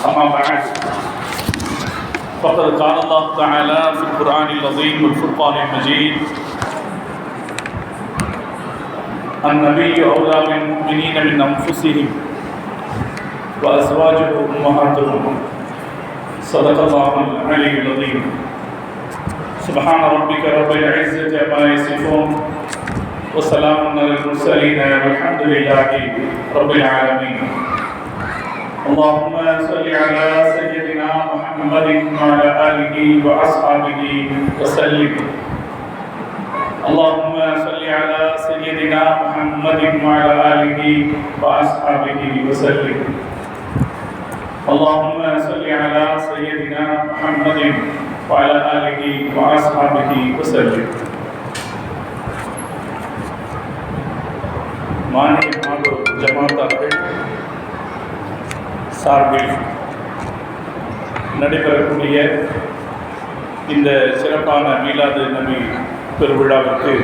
أما بعد فقد قال الله تعالى في القرآن العظيم والفرقان المجيد النبي أولى بالمؤمنين من أنفسهم وأزواجه أمهاتهم صدق الله العلي العظيم سبحان ربك رب العزة عما يصفون وسلام على المرسلين والحمد لله رب العالمين اللهم صل على سيدنا محمد وعلى آله وأصحابه وسلم اللهم صل على سيدنا محمد وعلى آله وأصحابه وسلم اللهم صل على سيدنا محمد وعلى آله وأصحابه وسلم மாநில ஜமாத்தார்கள் சார்பில் நடைபெறக்கூடிய இந்த சிறப்பான மீலாது நபி பெருவிழாவிற்கு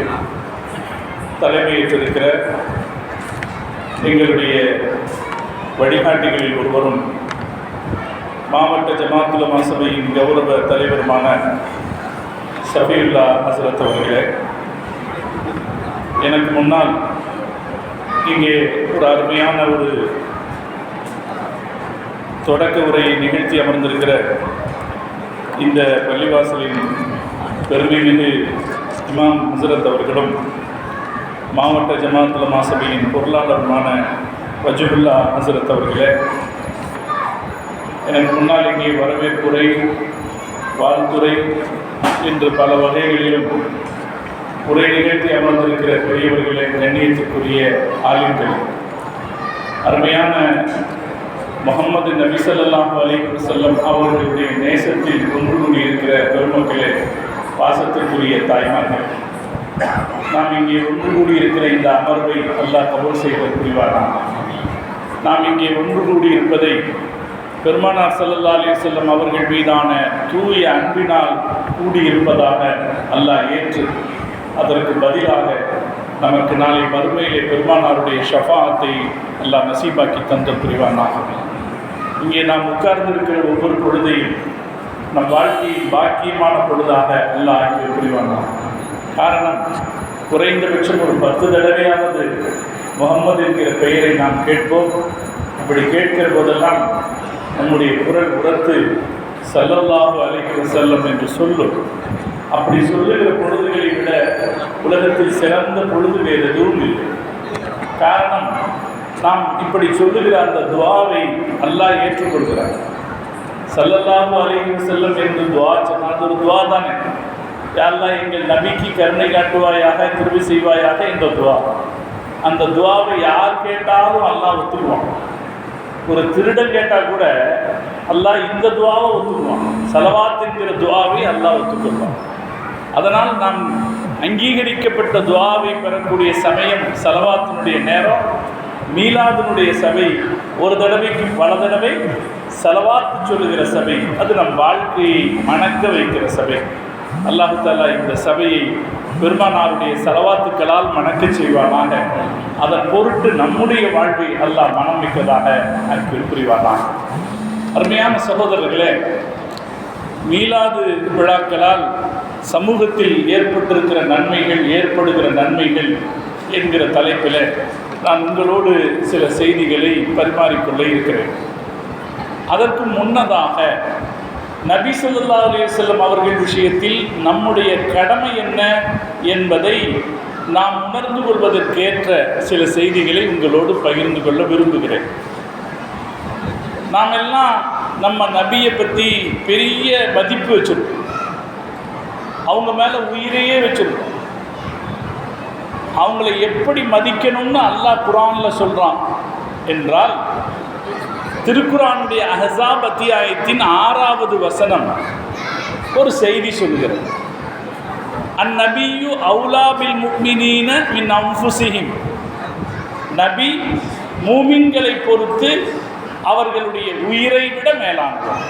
தலைமையேற்றிருக்கிற எங்களுடைய வழிகாட்டிகளில் ஒருவரும் மாவட்ட ஜமாத் உலமா சபையின் கௌரவ தலைவருமான ஷஃபியுல்லா ஹசரத் அவர்களே, எனக்கு முன்னால் இங்கே ஒரு அருமையான ஒரு தொடக்க உரையை நிகழ்த்தி அமர்ந்திருக்கிற இந்த பள்ளிவாசலின் பெருமைமிகு இமாம் ஹசரத் அவர்களும் மாவட்ட ஜமாத் உலமா சபையின் பொருளாளருமான வஜுல்லா ஹசரத் அவர்களே, எனக்கு முன்னால் இங்கே வரவேற்புரை, வாழ்த்துறை என்று பல வகைகளிலும் உரை நிகழ்த்தி அமர்ந்திருக்கிற பெரியவர்களே, கண்ணியத்திற்குரிய ஆலிம்கள், அருமையான முஹம்மது நபி ஸல்லல்லாஹு அலைஹி வஸல்லம் அவர்களுடைய நேசத்தில் ஒன்று கூடியிருக்கிற பெருமக்களே, பாசத்திற்குரிய தாய்மார்கள், நாம் இங்கே ஒன்று கூடியிருக்கிற இந்த அமர்வை அல்லாஹ் கபூல் செய்த புரிவாராம். நாம் இங்கே ஒன்று கூடியிருப்பதை பெருமானார் ஸல்லல்லாஹு அலைஹி வஸல்லம் அவர்கள் மீதான தூய அன்பினால் கூடியிருப்பதாக அல்லாஹ் ஏற்று அதற்கு பதிலாக நமக்கு நாளை மறுமையிலே பெருமானாருடைய ஷஃபாஅத்தை அல்லாஹ் நசீபாக்கி தந்த புரிவானாக. இங்கே நாம் உட்கார்ந்திருக்கிற ஒவ்வொரு பொழுதையும் நம் வாழ்க்கையில் பாக்கியமான பொழுதாக அல்லாஹ் ஆக்கி புரிவானாக. காரணம், குறைந்தபட்சம் ஒரு 10 தடவையாவது முகம்மது என்கிற பெயரை நாம் கேட்போம். அப்படி கேட்கிற போதெல்லாம் நம்முடைய குரல் உரத்து ஸல்லல்லாஹு அலைஹி வஸல்லம் என்று சொல்லும். அப்படி சொல்லுகிற பொழுதுகளை விட உலகத்தில் சிறந்த பொழுது வேறு எதுவும் இல்லை. காரணம், நாம் இப்படி சொல்லுகிற அந்த துஆவை அல்லாஹ் ஏற்றுக்கொள்கிறார். ஸல்லல்லாஹு அலைஹி வஸல்லம் என்று துஆ சொன்னால் அது ஒரு துஆ தானே. யா அல்லாஹ், எங்கள் நபிக்கு கருணை காட்டுவாயாக, கிருபை செய்வாயாக என்ற துஆ. அந்த துஆவை யார் கேட்டாலும் அல்லாஹ் ஒத்துக்குவான். ஒரு திருடன் கேட்டால் கூட அல்லாஹ் இந்த துஆவை ஒத்துக்குவான். ஸலவாத் என்கிற துஆவை அல்லாஹ் ஒத்துக்கொள்வான். அதனால் நாம் அங்கீகரிக்கப்பட்ட துஆவை பெறக்கூடிய சமயம் ஸலவாத்தினுடைய நேரம், மீலாதினுடைய சபை, ஒரு தடவைக்கு பல தடவை ஸலவாத் சொல்லுகிற சபை, அது நம் வாழ்க்கையை மணக்க வைக்கிற சபை. அல்லாஹ் தஆலா இந்த சபையை பெருமானாருடைய ஸலவாத்துக்களால் மணக்க செய்வானாக. அதன் பொருட்டு நம்முடைய வாழ்வை அல்லாஹ் மனமிக்கதாக ஆக்கி புரிவானாக. அருமையான சகோதரர்களே, மீலாது விழாக்களால் சமூகத்தில் ஏற்பட்டிருக்கிற நன்மைகள், ஏற்படுகிற நன்மைகள் என்கிற தலைப்பில் நான் உங்களோடு சில செய்திகளை பரிமாறிக்கொள்ள இருக்கிறேன். அதற்கு முன்னதாக நபி ஸல்லல்லாஹு அலைஹி வஸல்லம் அவர்கள் விஷயத்தில் நம்முடைய கடமை என்ன என்பதை நாம் உணர்ந்து கொள்வதற்கேற்ற சில செய்திகளை உங்களோடு பகிர்ந்து கொள்ள விரும்புகிறேன். நாம் எல்லாம் நம்ம நபியை பற்றி பெரிய மதிப்பு வச்சுருக்கோம். அவங்க மேலே உயிரையே வச்சுருக்கோம். அவங்கள எப்படி மதிக்கணும்னு அல்லாஹ் குர்ஆனில் சொல்கிறான் என்றால், திருக்குர்ஆனுடைய அஹ்ஸாப் அத்தியாயத்தின் 6வது வசனம் ஒரு செய்தி சொல்கிறது. அந்நபியு அவுலா பில் முஃமினீன மின் அன்ஃபுஸிஹிம். நபி மூமின்களை பொறுத்து அவர்களுடைய உயிரை விட மேலானவர்.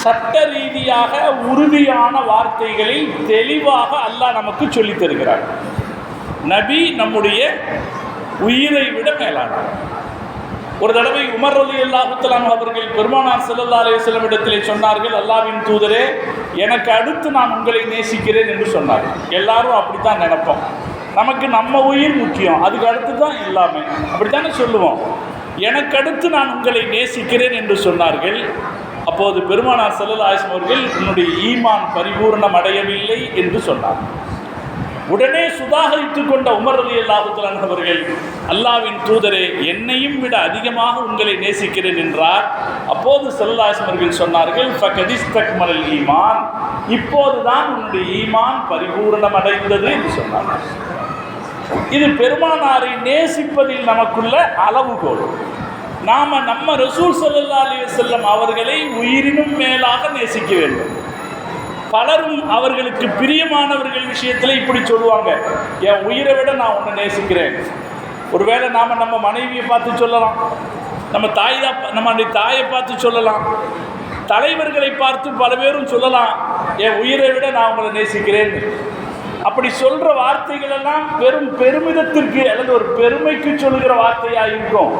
சட்ட ரீதியாக உறுதியான வார்த்தைகளை தெளிவாக அல்லாஹ் நமக்கு சொல்லித் தருகிறார். நபி நம்முடைய உயிரை விட மேலானவர். ஒரு தடவை உமர் ரலியல்லாஹு தஆலா அவர்கள் பெருமானார் ஸல்லல்லாஹு அலைஹி வஸல்லம் இடத்திலே சொன்னார்கள், அல்லாஹ்வின் தூதரே, எனக்கு அடுத்து நான் உங்களை நேசிக்கிறேன் என்று சொன்னார்கள். எல்லாரும் அப்படித்தான் நினைப்போம். நமக்கு நம்ம உயிர் முக்கியம், அதுக்கு அடுத்து தான் எல்லாமே, அப்படித்தானே சொல்லுவோம். எனக்கு அடுத்து நான் உங்களை நேசிக்கிறேன் என்று சொன்னார்கள். அப்போது பெருமானார் ஸல்லல்லாஹு அலைஹி வஸல்லம் அவர்கள் உன்னுடைய ஈமான் பரிபூர்ணம் அடையவில்லை என்று சொன்னார். உடனே சுதாகரித்து கொண்ட உமர் ரலியல்லாஹு தஆலா அவர்கள், அல்லாஹ்வின் தூதரே, என்னையும் விட அதிகமாக உங்களை நேசிக்கிறேன் என்றார். அப்போது ஸல்லல்லாஹு அலைஹி வஸல்லம் அவர்கள் சொன்னார்கள், ஃபகதிஸ்தக்மலல் ஈமான், இப்போதுதான் உன்னுடைய ஈமான் பரிபூர்ணம் அடைந்தது என்று சொன்னார்கள். இது பெருமானாரை நேசிப்பதில் நமக்குள்ள அளவுகோல். நாம் நம்ம ரசூல் ஸல்லல்லாஹு அலைஹி வஸல்லம் அவர்களை உயிரினும் மேலாக நேசிக்க வேண்டும். பலரும் அவர்களுக்கு பிரியமானவர்கள் விஷயத்தில் இப்படி சொல்லுவாங்க, என் உயிரை விட நான் உன்னை நேசிக்கிறேன். ஒருவேளை நாம் நம்ம மனைவியை பார்த்து சொல்லலாம், நம்ம தாயை பார்த்து சொல்லலாம், தலைவர்களை பார்த்து பல பேரும் சொல்லலாம், என் உயிரை விட நான் உங்களை நேசிக்கிறேன். அப்படி சொல்கிற வார்த்தைகள் எல்லாம் வெறும் பெருமிதத்திற்கு அல்லது ஒரு பெருமைக்கு சொல்லுகிற வார்த்தையாக இருக்கும்.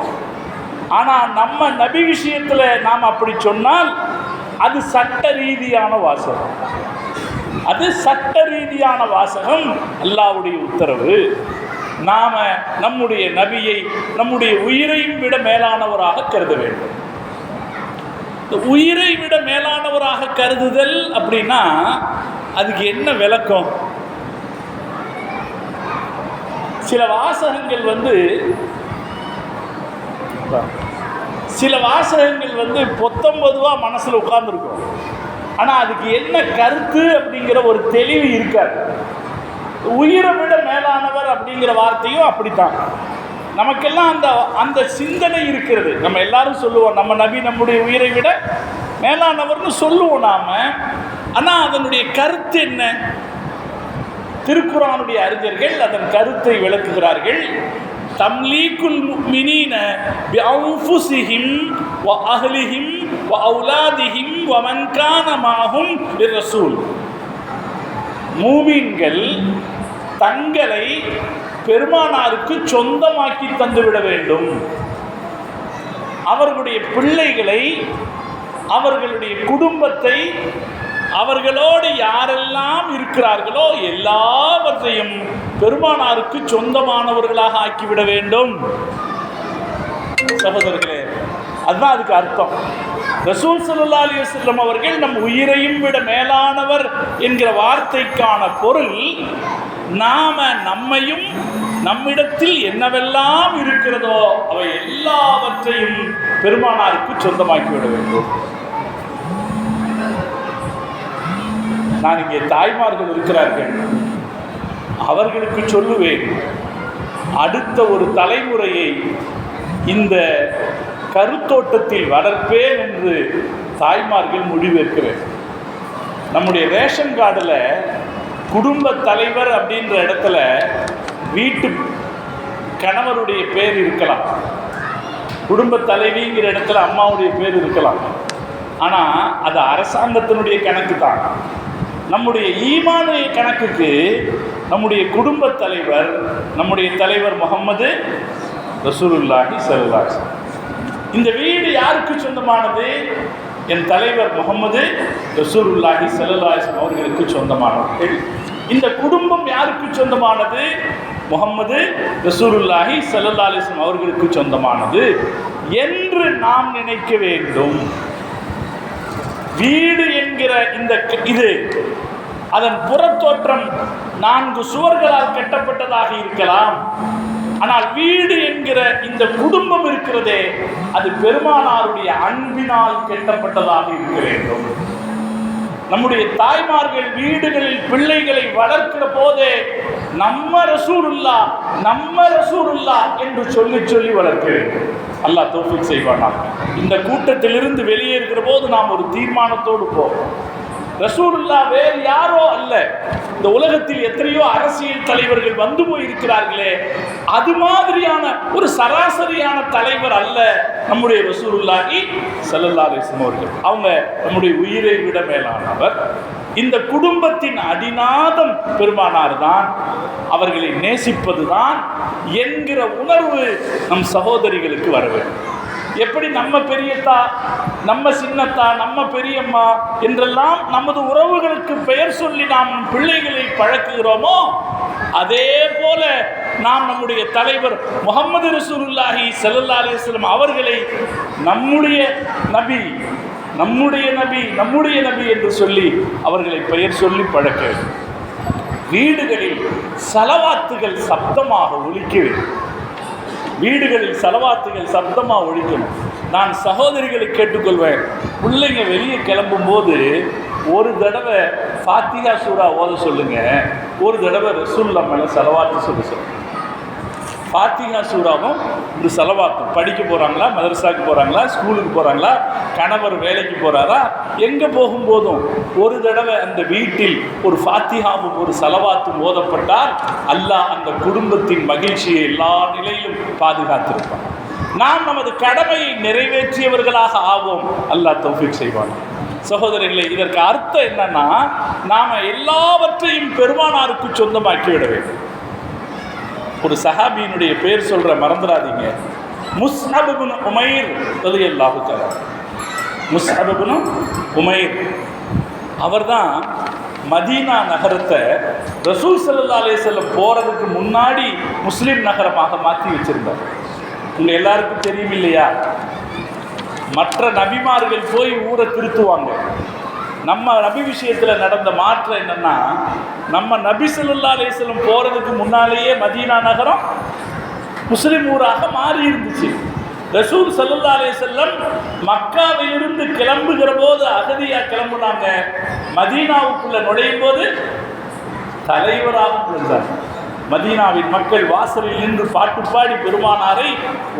ஆனால் நம்ம நபி விஷயத்தில் நாம் அப்படி சொன்னால் அது சட்ட ரீதியான வாசகம். அது சட்ட ரீதியான வாசகம், அல்லாஹ்வுடைய உத்தரவு. நாம் நம்முடைய நபியை நம்முடைய உயிரையும் விட மேலானவராக கருத வேண்டும். இந்த உயிரை விட மேலானவராக கருதுதல் அப்படின்னா அதுக்கு என்ன விளக்கம்? சில வாசகங்கள் பொத்தம்பதுவாக மனசில் உட்கார்ந்துருக்கும். ஆனால் அதுக்கு என்ன கருத்து அப்படிங்கிற ஒரு தெளிவு இருக்காது. உயிரை விட மேலானவர் அப்படிங்கிற வார்த்தையும் அப்படித்தான். நமக்கெல்லாம் அந்த சிந்தனை இருக்கிறது. நம்ம எல்லாரும் சொல்லுவோம், நம்ம நபி நம்முடைய உயிரை விட மேலானவர்னு சொல்லுவோம் நாம். ஆனால் அதனுடைய கருத்து என்ன? திருக்குர்ஆனுடைய அறிஞர்கள் அதன் கருத்தை விளக்குகிறார்கள். தம்லீக்குல் முஃமினீன பிஅன்ஃபுஸிஹிம் வ அஹ்லிஹிம் வ அவுலாதிஹிம் வ மன் கான மஅஹும் லிர்ரசூல். மூமின்கள் தங்களை பெருமானாருக்கு சொந்தமாக்கி தந்துவிட வேண்டும். அவர்களுடைய பிள்ளைகளை, அவர்களுடைய குடும்பத்தை, அவர்களோடு யாரெல்லாம் இருக்கிறார்களோ எல்லாவற்றையும் பெருமானாருக்கு சொந்தமானவர்களாக ஆக்கிவிட வேண்டும். சகோதரர்களே, அதுதான் அதுக்கு அர்த்தம். ரசூல் ஸல்லல்லாஹு அலைஹி வஸல்லம் அவர்கள் நம் உயிரையும் விட மேலானவர் என்கிற வார்த்தைக்கான பொருள், நாம நம்மையும் நம்மிடத்தில் என்னவெல்லாம் இருக்கிறதோ அவை எல்லாவற்றையும் பெருமானாருக்கு சொந்தமாக்கிவிட வேண்டும். நான் இங்கே தாய்மார்கள் இருக்கிறார்கள், அவர்களுக்கு சொல்லுவேன், அடுத்த ஒரு தலைமுறையை இந்த கருத்தோட்டத்தில் வளர்ப்பேன் என்று தாய்மார்கள் முடிவெடுக்க வேண்டும். நம்முடைய ரேஷன் கார்டில் குடும்ப தலைவர் அப்படின்ற இடத்துல வீட்டு கணவருடைய பேர் இருக்கலாம், குடும்ப தலைவிங்கிற இடத்துல அம்மாவுடைய பேர் இருக்கலாம். ஆனால் அது அரசாங்கத்தினுடைய கணக்கு தான். நம்முடைய ஈமானுடைய கணக்குக்கு நம்முடைய குடும்ப தலைவர், நம்முடைய தலைவர் முஹம்மது ரசூலுல்லாஹி ஸல்லல்லாஹு அலைஹி வஸல்லம். இந்த வீடு யாருக்கு சொந்தமானது? என் தலைவர் முஹம்மது ரசூலுல்லாஹி ஸல்லல்லாஹு அலைஹி வஸல்லம் அவர்களுக்கு சொந்தமானவர்கள். இந்த குடும்பம் யாருக்கு சொந்தமானது? முஹம்மது ரசூலுல்லாஹி ஸல்லல்லாஹு அலைஹி வஸல்லம் அவர்களுக்கு சொந்தமானது என்று நாம் நினைக்க வேண்டும். வீடு என்கிற இது அதன் புறத்தோற்றம் 4 சுவர்களால் கட்டப்பட்டதாக இருக்கலாம். ஆனால் வீடு என்கிற இந்த குடும்பம் இருக்கிறதே, அது பெருமானாருடைய அன்பினால் கட்டப்பட்டதாக இருக்க வேண்டும். நம்முடைய தாய்மார்கள் வீடுகளில் பிள்ளைகளை வளர்க்கிற போதே நம்ம ரசூலுல்லாஹ் என்று சொல்லி வளர்க்க வேண்டும். அல்லாஹ் தௌஃபீக் செய்வானா. இந்த கூட்டத்திலிருந்து வெளியேறுகிற போது நாம் ஒரு தீர்மானத்தோடு போவோம். ரசூலுல்லாஹ் வேறு யாரோ அல்ல. இந்த உலகத்தில் எத்தனையோ அரசியல் தலைவர்கள் வந்து போயிருக்கிறார்களே, அது மாதிரியான ஒரு சராசரியான தலைவர் அல்ல நம்முடைய ரசூலுல்லாஹி ஸல்லல்லாஹு அலைஹி வஸல்லம் அவர்கள். அவங்க நம்முடைய உயிரை விட மேலானவர். இந்த குடும்பத்தின் அடிநாதம் பெருமானார் தான், அவர்களை நேசிப்பது தான் என்கிற உணர்வு நம் சகோதரிகளுக்கு வர வேண்டும். எப்படி நம்ம பெரியத்தா, நம்ம சின்னத்தா, நம்ம பெரியம்மா என்றெல்லாம் நமது உறவுகளுக்கு பெயர் சொல்லி நாம் பிள்ளைகளை பழக்குகிறோமோ, அதே போல நாம் நம்முடைய தலைவர் முஹம்மது ரசூலுல்லாஹி ஸல்லல்லாஹு அலைஹி வஸல்லம் அவர்களை நம்முடைய நபி, நம்முடைய நபி, நம்முடைய நபி என்று சொல்லி அவர்களை பெயர் சொல்லி பழக்க வேண்டும். வீடுகளில் சலவாத்துகள் சப்தமாக ஒலிக்க வேண்டும். வீடுகளில் சலவாத்துகள் சப்தமாக ஒழிக்கணும். நான் சகோதரிகளை கேட்டுக்கொள்வேன், பிள்ளைங்க வெளியே கிளம்பும் போது ஒரு தடவை ஃபாத்திஹா சூரா ஓத சொல்லுங்க, ஒரு தடவை ரசூலுல்லாஹ் மேலே சலவாத்து சொல்லுங்க. ஃபாத்திஹா சூராவும் இந்த சலவாத்தும் படிக்க போகிறாங்களா, மதரசாவுக்கு போகிறாங்களா, ஸ்கூலுக்கு போகிறாங்களா, கணவர் வேலைக்கு போகிறாரா, எங்கே போகும்போதும் ஒரு தடவை அந்த வீட்டில் ஒரு ஃபாத்திஹாவும் ஒரு சலவாத்தும் ஓதப்பட்டால் அல்லாஹ் அந்த குடும்பத்தின் மகிழ்ச்சியை எல்லா நிலையிலும் பாதுகாத்திருப்பான். நாம் நமது கடமையை நிறைவேற்றியவர்களாக ஆவோம். அல்லாஹ் தௌஃபீக் செய்வான். சகோதரர்களே, இதற்கு அர்த்தம் என்னன்னா, நாம் எல்லாவற்றையும் பெருமானாருக்கு சொந்தமாக்கி விட வேண்டும். ஒரு சஹாபியினுடைய பேர் சொல்ற மறந்துடாதீங்க, முஸ்அப் இப்னு உமைர் ரலியல்லாஹு தஆலா. முஸ்அப் இப்னு உமைர் அவர்தான் மதீனா நகரத்தை ரசூல் ஸல்லல்லாஹு அலைஹி வஸல்லம் போறதுக்கு முன்னாடி முஸ்லிம் நகரமாக மாற்றி வச்சிருந்தார். உங்க எல்லாருக்கும் தெரியும் இல்லையா? மற்ற நபிமார்கள் போய் ஊரை திருத்துவாங்க. நம்ம நபி விஷயத்தில் நடந்த மாற்றம் என்னன்னா, நம்ம நபி ஸல்லல்லாஹு அலைஹி வஸல்லம் போகிறதுக்கு முன்னாலேயே மதீனா நகரம் முஸ்லிம் ஊராக மாறி இருந்துச்சு. ரசூல் ஸல்லல்லாஹு அலைஹி வஸல்லம் மக்காவிலிருந்து கிளம்புகிற போது அகதியாக கிளம்புனாங்க. மதீனாவுக்குள்ள நுழையும் போது தலைவராக இருந்தார். மதீனாவின் மக்கள் வாசலில் நின்று பாட்டு பாடி பெருமானாரை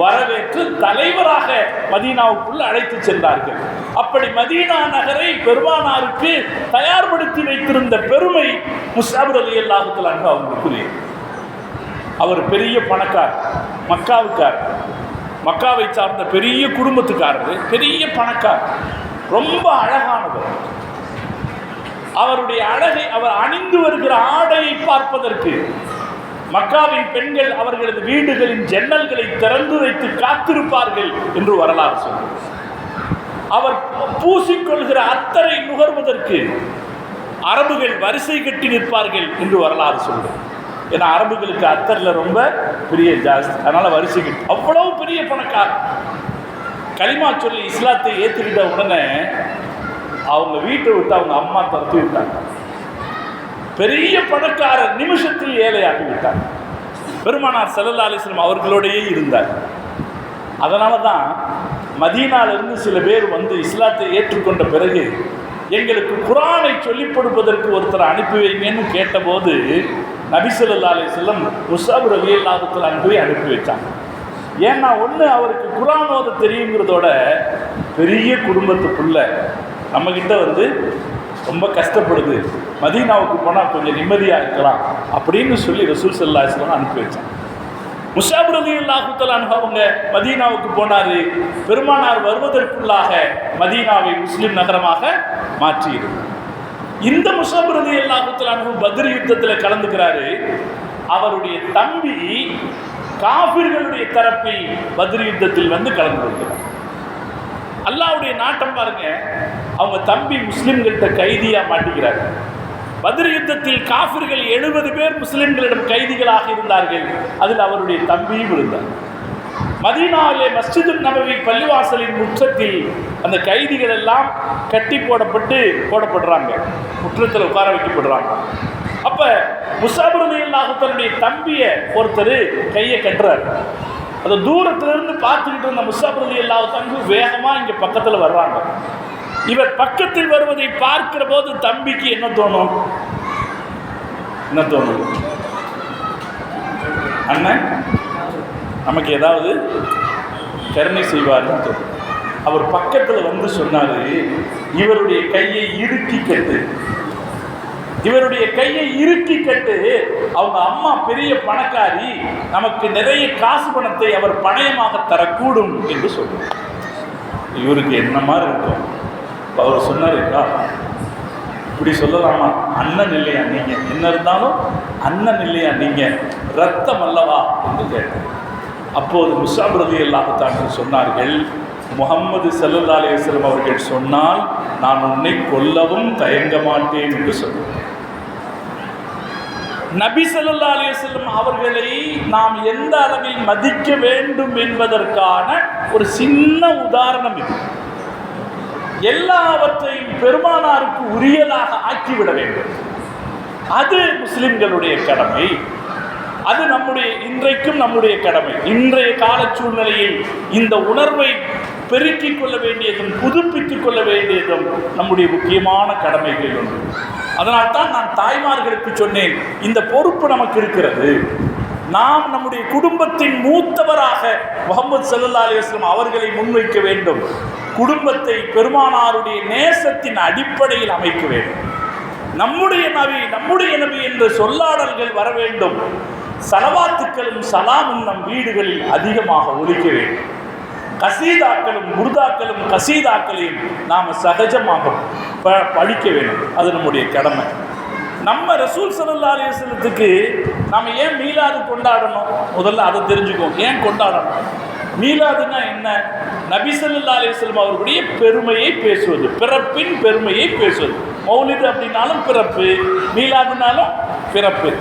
வரவேற்று தலைவராக மதீனாவுக்குள் அழைத்து சென்றார்கள். அப்படி மதீனா நகரை பெருமானாருக்கு தயார்படுத்தி வைத்திருந்த பெருமை முஸ்அப் ரலியல்லாஹு தஆலா அன்ஹு அவர்களுக்குரியது. அவர் பெரிய பணக்கார், மக்காவுக்கார், மக்காவை சார்ந்த பெரிய குடும்பத்துக்காரர், பெரிய பணக்கார், ரொம்ப அழகானவர். அவருடைய அழகை, அவர் அணிந்து வருகிற ஆடையை பார்ப்பதற்கு மக்காவின் பெண்கள் அவர்களது வீடுகளின் ஜன்னல்களை திறந்து வைத்து காத்திருப்பார்கள் என்று வரலாறு சொல்கிறது. அவர் பூசிக்கொள்கிற அத்தரை நுகர்வதற்கு அரபுகள் வரிசை கட்டி நிற்பார்கள் என்று வரலாறு சொல்கிறது. ஏன்னா அரபுகளுக்கு அத்தரில் ரொம்ப பெரிய ஜாஸ்தி, அதனால வரிசை கட்டி. அவ்வளவு பெரிய பணக்கார். கலிமா சொல்லி இஸ்லாத்தை ஏற்றுக்கிட்ட உடனே அவங்க வீட்டை விட்டு அவங்க அம்மா துரத்தி விட்டாங்க. பெரிய பணக்காரர் நிமிஷத்தில் ஏழையாகி விட்டார். பெருமானார் ஸல்லல்லாஹு அலைஹி வஸல்லம் அவர்களோடையே இருந்தார். அதனால தான் மதீனாவிலிருந்து சில பேர் வந்து இஸ்லாத்தை ஏற்றுக்கொண்ட பிறகு எங்களுக்கு குர்ஆனை சொல்லிக் கொடுப்பதற்கு ஒருத்தர் அனுப்பி வைங்கன்னு கேட்டபோது நபி ஸல்லல்லாஹு அலைஹி வஸல்லம் முஸ்அப் ரலியல்லாஹு தஆலா அனுப்பி வச்சாங்க. ஏன்னா ஒன்று, அவருக்கு குர்ஆன் ஓத தெரியுங்கிறதோட பெரிய குடும்பத்துக்குள்ள நம்மக்கிட்ட வந்து ரொம்ப கஷ்டப்படுது, மதீனாவுக்கு போனால் கொஞ்சம் நிம்மதியாக இருக்கலாம் அப்படின்னு சொல்லி ரசூல் ஸல்லல்லாஹு அலைஹி வஸல்லம் அனுப்பி வச்சாங்க. முஸ்அப் ரலியல்லாஹு தஆலா அன்ஹு அவங்க மதீனாவுக்கு போனார். பெருமானார் வருவதற்குள்ளாக மதீனாவை முஸ்லிம் நகரமாக மாற்றியிருந்தார். இந்த முஸ்அப் ரலியல்லாஹு தஆலா அன்ஹு பத்ர் யுத்தத்தில் கலந்துக்கிறாரு. அவருடைய தம்பி காஃபிர்களுடைய தரப்பில் பத்ர் யுத்தத்தில் வந்து கலந்து கொள்கிறார். அல்லாஹ்வுடைய நாட்டம் பாருங்க, அவங்க தம்பி முஸ்லிம்கள்கிட்ட கைதியா மாட்டிக்கிறார். பத்ர் யுத்தத்தில் காஃபிர்கள் 70 பேர் முஸ்லிம்களிடம் கைதிகளாக இருந்தார்கள். அதில் அவருடைய தம்பியும் இருந்தார். மதீனாவிலே மஸ்ஜிதுன் நபவி பள்ளிவாசலின் முற்றத்தில் அந்த கைதிகள் எல்லாம் கட்டி போடப்படுறாங்க, முற்றத்தில் உட்கார வைக்கப்படுறாங்க. அப்ப முஸ்அப் ரலியல்லாஹு தஆலாவுடைய தம்பியை ஒருத்தர் கையை கட்டுறார். அந்த தூரத்திலிருந்து பார்த்துக்கிட்டு இருந்த முஸ்அப் ரலியல்லாஹு தஆலா வேகமா இங்க பக்கத்தில் வர்றாங்க. இவர் பக்கத்தில் வருவதை பார்க்கிற போது தம்பிக்கு என்ன தோணும்? அண்ணன் நமக்கு ஏதாவது கருணை செய்வார்னு தோணும். அவர் பக்கத்தில் வந்து சொன்னாரு, இவருடைய கையை இறுக்கி கட்டு, இவருடைய கையை இறுக்கி கட்டு. அவங்க அம்மா பெரிய பணக்காரி, நமக்கு நிறைய காசு பணத்தை அவர் பணயமாக தரக்கூடும் என்று சொல்றார். இவருக்கு என்ன மாதிரி இருக்கும்? அவர் சொன்னாருக்கா, இப்படி சொல்லலாமா? அண்ணன் இல்லையா நீங்க? என்ன இருந்தாலும் அண்ணன் இல்லையா நீங்க? ரத்தம் அல்லவா என்று கேட்டார். அப்போது முஸ்அப் ரலியல்லாஹு தஆலா சொன்னார்கள், முஹம்மது ஸல்லல்லாஹு அலைஹி வஸல்லம் அவர்கள் சொன்னால் நான் உன்னை கொல்லவும் தயங்க மாட்டேன் என்று சொன்னார். நபி ஸல்லல்லாஹு அலைஹி வஸல்லம் அவர்களை நாம் எந்த அளவில் மதிக்க வேண்டும் என்பதற்கான ஒரு சின்ன உதாரணம் இது. எல்லாவற்றையும் பெருமானாருக்கு உரியதாக ஆக்கிவிட வேண்டும். அது முஸ்லிம்களுடைய கடமை. அது இன்றைக்கும் நம்முடைய கடமை. இன்றைய கால சூழ்நிலையில் இந்த உணர்வை பெருக்கிக் கொள்ள வேண்டியதும் புதுப்பித்துக் கொள்ள வேண்டியதும் நம்முடைய முக்கியமான கடமைகள் ஒன்று. அதனால்தான் நான் தாய்மார்களுக்கு சொன்னேன், இந்த பொறுப்பு நமக்கு இருக்கிறது. நாம் நம்முடைய குடும்பத்தின் மூத்தவராக முஹம்மது ஸல்லல்லாஹு அலைஹி வஸல்லம் அவர்களை முன்வைக்க வேண்டும். குடும்பத்தை பெருமானாருடைய நேசத்தின் அடிப்படையில் அமைக்க வேண்டும். நம்முடைய நபி என்ற சொல்லாடல்கள் வர வேண்டும். ஸலவாத்துக்களும் சலாமும் நம் வீடுகளில் அதிகமாக ஒலிக்க வேண்டும். கசீதாக்களும் முர்தாக்களும் கசீதாக்களையும் நாம் சகஜமாக படிக்க வேண்டும். அது நம்முடைய கடமை. நம்ம ரசூல் ஸல்லல்லாஹு அலைஹி வஸல்லத்துக்கு நாம் ஏன் மீலாது கொண்டாடணும்? முதல்ல அதை தெரிஞ்சுக்கோம். ஏன் கொண்டாடணும்? மீலாதுன்னா என்ன? நபி ஸல்லல்லாஹு அலைஹி வஸல்லம் அவர்களுடைய பெருமையை பேசுவது, பிறப்பின் பெருமையை பேசுவது. மௌலிது அப்படின்னாலும் பிறப்பு, மீலாதுனாலும் பிறப்பு.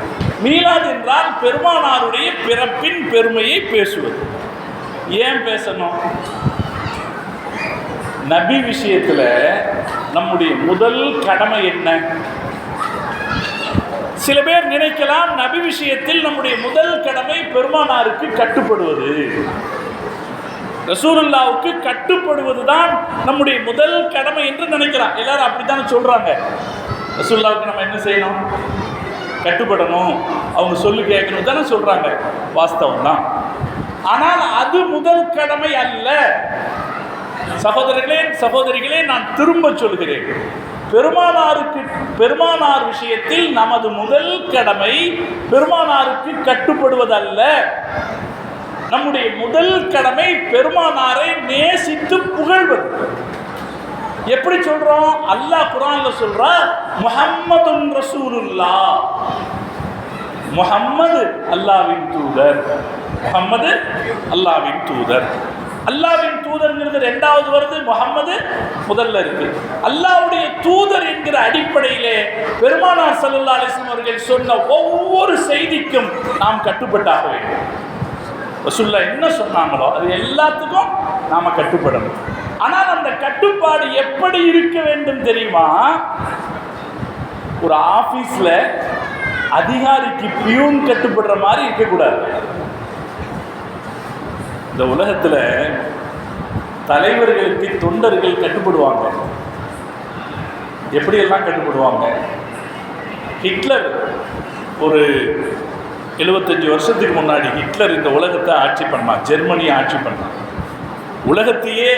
மீலாது என்றால் பெருமானாருடைய பிறப்பின் பெருமையை பேசுவது. ஏன் பேசணும்? நபி விஷயத்தில் நம்முடைய முதல் கடமை என்ன? சில பேர் நினைக்கலாம், நபி விஷயத்தில் நம்முடைய முதல் கடமை பெருமானாருக்கு கட்டுப்படுவது, ரசூலுல்லாவுக்கு கட்டுப்படுவதுதான் நம்முடைய முதல் கடமை என்று நினைக்கிறான். எல்லாரும் அப்படித்தானே சொல்றாங்க. ரசூலுல்லாவுக்கு நம்ம என்ன செய்யணும்? கட்டுப்படணும், அவங்க சொல்லி கேட்கணும் தானே சொல்றாங்க. வாஸ்தவம் தான். ஆனால் அது முதல் கடமை அல்ல. சகோதரிகளே, நான் திரும்ப சொல்கிறேன், பெருமானார் விஷயத்தில் நமது முதல் கடமை பெருமானாருக்கு கட்டுப்படுவதல்ல. நம்முடைய முதல் கடமை பெருமானாரை நேசித்து புகழ்வது. எப்படி சொல்றோம்? அல்லாஹ் குர்ஆன்ல சொல்றா, முஹம்மதுன் ரசூலுல்லாஹ், முஹம்மது அல்லாஹ்வின் தூதர். முஹம்மது அல்லாஹ்வின் தூதர். அல்லாஹ்வின் தூதர்ங்கிறது ரெண்டாவது வருது, முஹம்மது முதல்ல இருக்கு. அல்லாஹ்வுடைய தூதர் என்கிற அடிப்படையிலே பெருமானார் ஸல்லல்லாஹு அலைஹி வஸல்லம் அவர்கள் சொன்ன ஒவ்வொரு செய்திக்கும் நாம் கட்டுப்பட்டாக வேண்டும். ரசூலுல்லாஹ் என்ன சொன்னாங்களோ அது எல்லாத்துக்கும் நாம கட்டுப்படணும். ஆனால் அந்த கட்டுப்பாடு எப்படி இருக்க வேண்டும் தெரியுமா? ஒரு ஆபீஸ்ல அதிகாரிக்கு பியூன் கட்டுப்படுற மாதிரி இருக்கக்கூடாது. இந்த உலகத்தில் தலைவர்களுக்கு தொண்டர்கள் கட்டுப்படுவாங்க. எப்படியெல்லாம் கட்டுப்படுவாங்க? ஹிட்லர் ஒரு 75 வருஷத்துக்கு முன்னாடி ஹிட்லர் இந்த உலகத்தை ஆட்சி பண்ணான், ஜெர்மனியை ஆட்சி பண்ணான். உலகத்தையே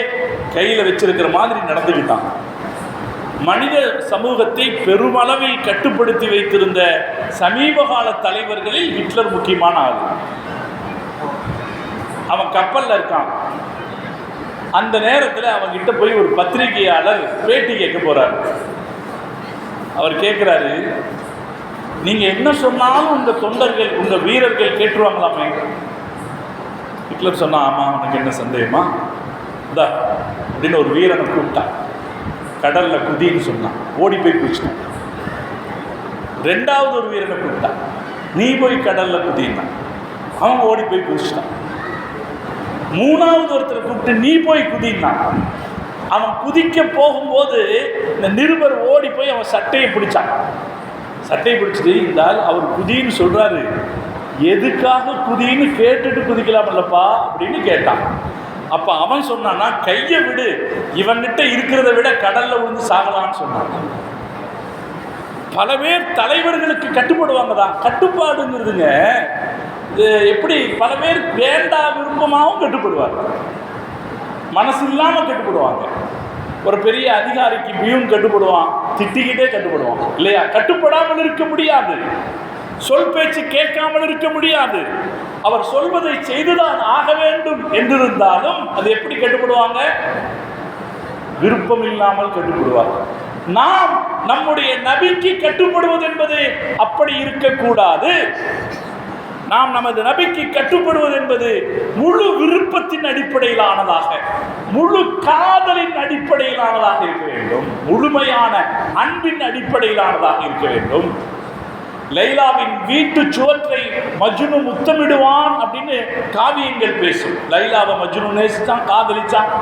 கையில் வச்சிருக்கிற மாதிரி நடந்துக்கிட்டான். மனித சமூகத்தை பெருமளவில் கட்டுப்படுத்தி வைத்திருந்த சமீபகால தலைவர்களில் ஹிட்லர் முக்கியமான ஆள். அவன் கப்பலில் இருக்கான். அந்த நேரத்தில் அவன்கிட்ட போய் ஒரு பத்திரிகையாளர் பேட்டி கேட்க போறாரு. அவர் கேட்குறாரு, நீங்கள் என்ன சொன்னாலும் உங்கள் தொண்டர்கள், உங்கள் வீரர்கள் கேட்டுருவாங்களாமே? ஹிட்லர் சொன்னான், ஆமாம், உனக்கு என்ன சந்தேகமா? இதா அப்படின்னு ஒரு வீரனை கூப்பிட்டான். கடலில் குதின்னு சொன்னான், ஓடி போய் குதிச்சிட்டான். ரெண்டாவது ஒரு வீரனை கூப்பிட்டான், நீ போய் கடலில் குதின்னா, அவன் ஓடி போய் குதிச்சிட்டான். மூணாவது ஒருத்தரை கூப்பிட்டு நீ போய் குதின்னா, அவன் குதிக்க போகும்போது இந்த நிருபர் ஓடி போய் அவன் சட்டையை பிடிச்சான். சட்டையை பிடிச்சிட்டு, இருந்தால் அவர் குதின்னு சொல்றாரு, எதுக்காக குதின்னு கேட்டுட்டு குதிக்கலாமல்லப்பா அப்படின்னு கேட்டான். அப்ப அவன் சொன்னான்னா, கையை விடு, இவன்கிட்ட இருக்கிறத விட கடல்ல விழுந்து சாகலான்னு சொன்னான். பல பேர் தலைவர்களுக்கு கட்டுப்படுவாங்க தான். கட்டுப்பாடுங்கிறதுங்க எப்படி பல பேர் வேண்டா விருப்பமாகவும் கட்டுப்படுவாங்க, மனசு இல்லாமல் கட்டுப்படுவாங்க. ஒரு பெரிய அதிகாரிக்கு பியூன் கட்டுப்படுவான், திட்டிக்கிட்டே கட்டுப்படுவான் இல்லையா? கட்டுப்படாமல் இருக்க முடியாது, சொல் பேச்சு கேட்காமல் இருக்க முடியாது. அவர் சொல்வதை செய்துதான் ஆக வேண்டும் என்றிருந்தாலும் அது எப்படி கட்டுப்படுவாங்க? விருப்பம் இல்லாமல் கட்டுப்படுவாங்க. நாம் நம்முடைய நபிக்கு கட்டுப்படுவது என்பது அப்படி இருக்கக்கூடாது. நாம் நமது நபிக்கு கட்டுப்படுவது என்பது முழு விருப்பத்தின் அடிப்படையிலானதாக, முழு காதலின் அடிப்படையிலானதாக இருக்க வேண்டும், முழுமையான அன்பின் அடிப்படையிலானதாக இருக்க வேண்டும். லைலாவின் வீட்டு சுவற்றை மஜ்னு முத்தமிடுவான் அப்படின்னு காவியங்கள் பேசும். லைலாவை மஜ்னு நேசிச்சான், காதலிச்சான்.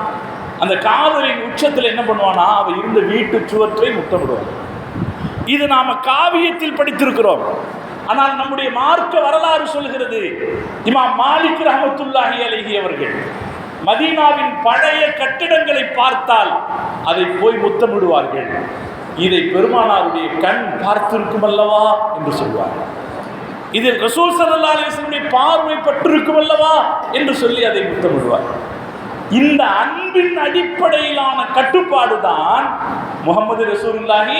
அந்த காதலின் உச்சத்தில் என்ன பண்ணுவானா, அவ இருந்த வீட்டு சுவற்றை முத்தமிடுவான். இது நாம காவியத்தில் படித்திருக்கிறோம். ஆனால் நம்முடைய மார்க்க வரலாறு சொல்கிறது, இமாம் மாலிக் ரஹ்மத்துல்லாஹி அலைஹி அவர்கள் மதீனாவின் பழைய கட்டிடங்களை பார்த்தால் அதை போய் முத்தமிடுவார்கள். இதை பெருமானாருடைய கண் பார்த்திருக்கும் அல்லவா என்று சொல்வார்கள். இதில் ரசூல் ஸல்லல்லாஹு அலைஹி வஸல்லம் பார்வை பட்டிருக்கும் அல்லவா என்று சொல்லி அதை முத்தமிடுவார். இந்த அன்பின் அடிப்படையிலான கட்டுப்பாடு தான் முஹம்மது ரசூலுல்லாஹி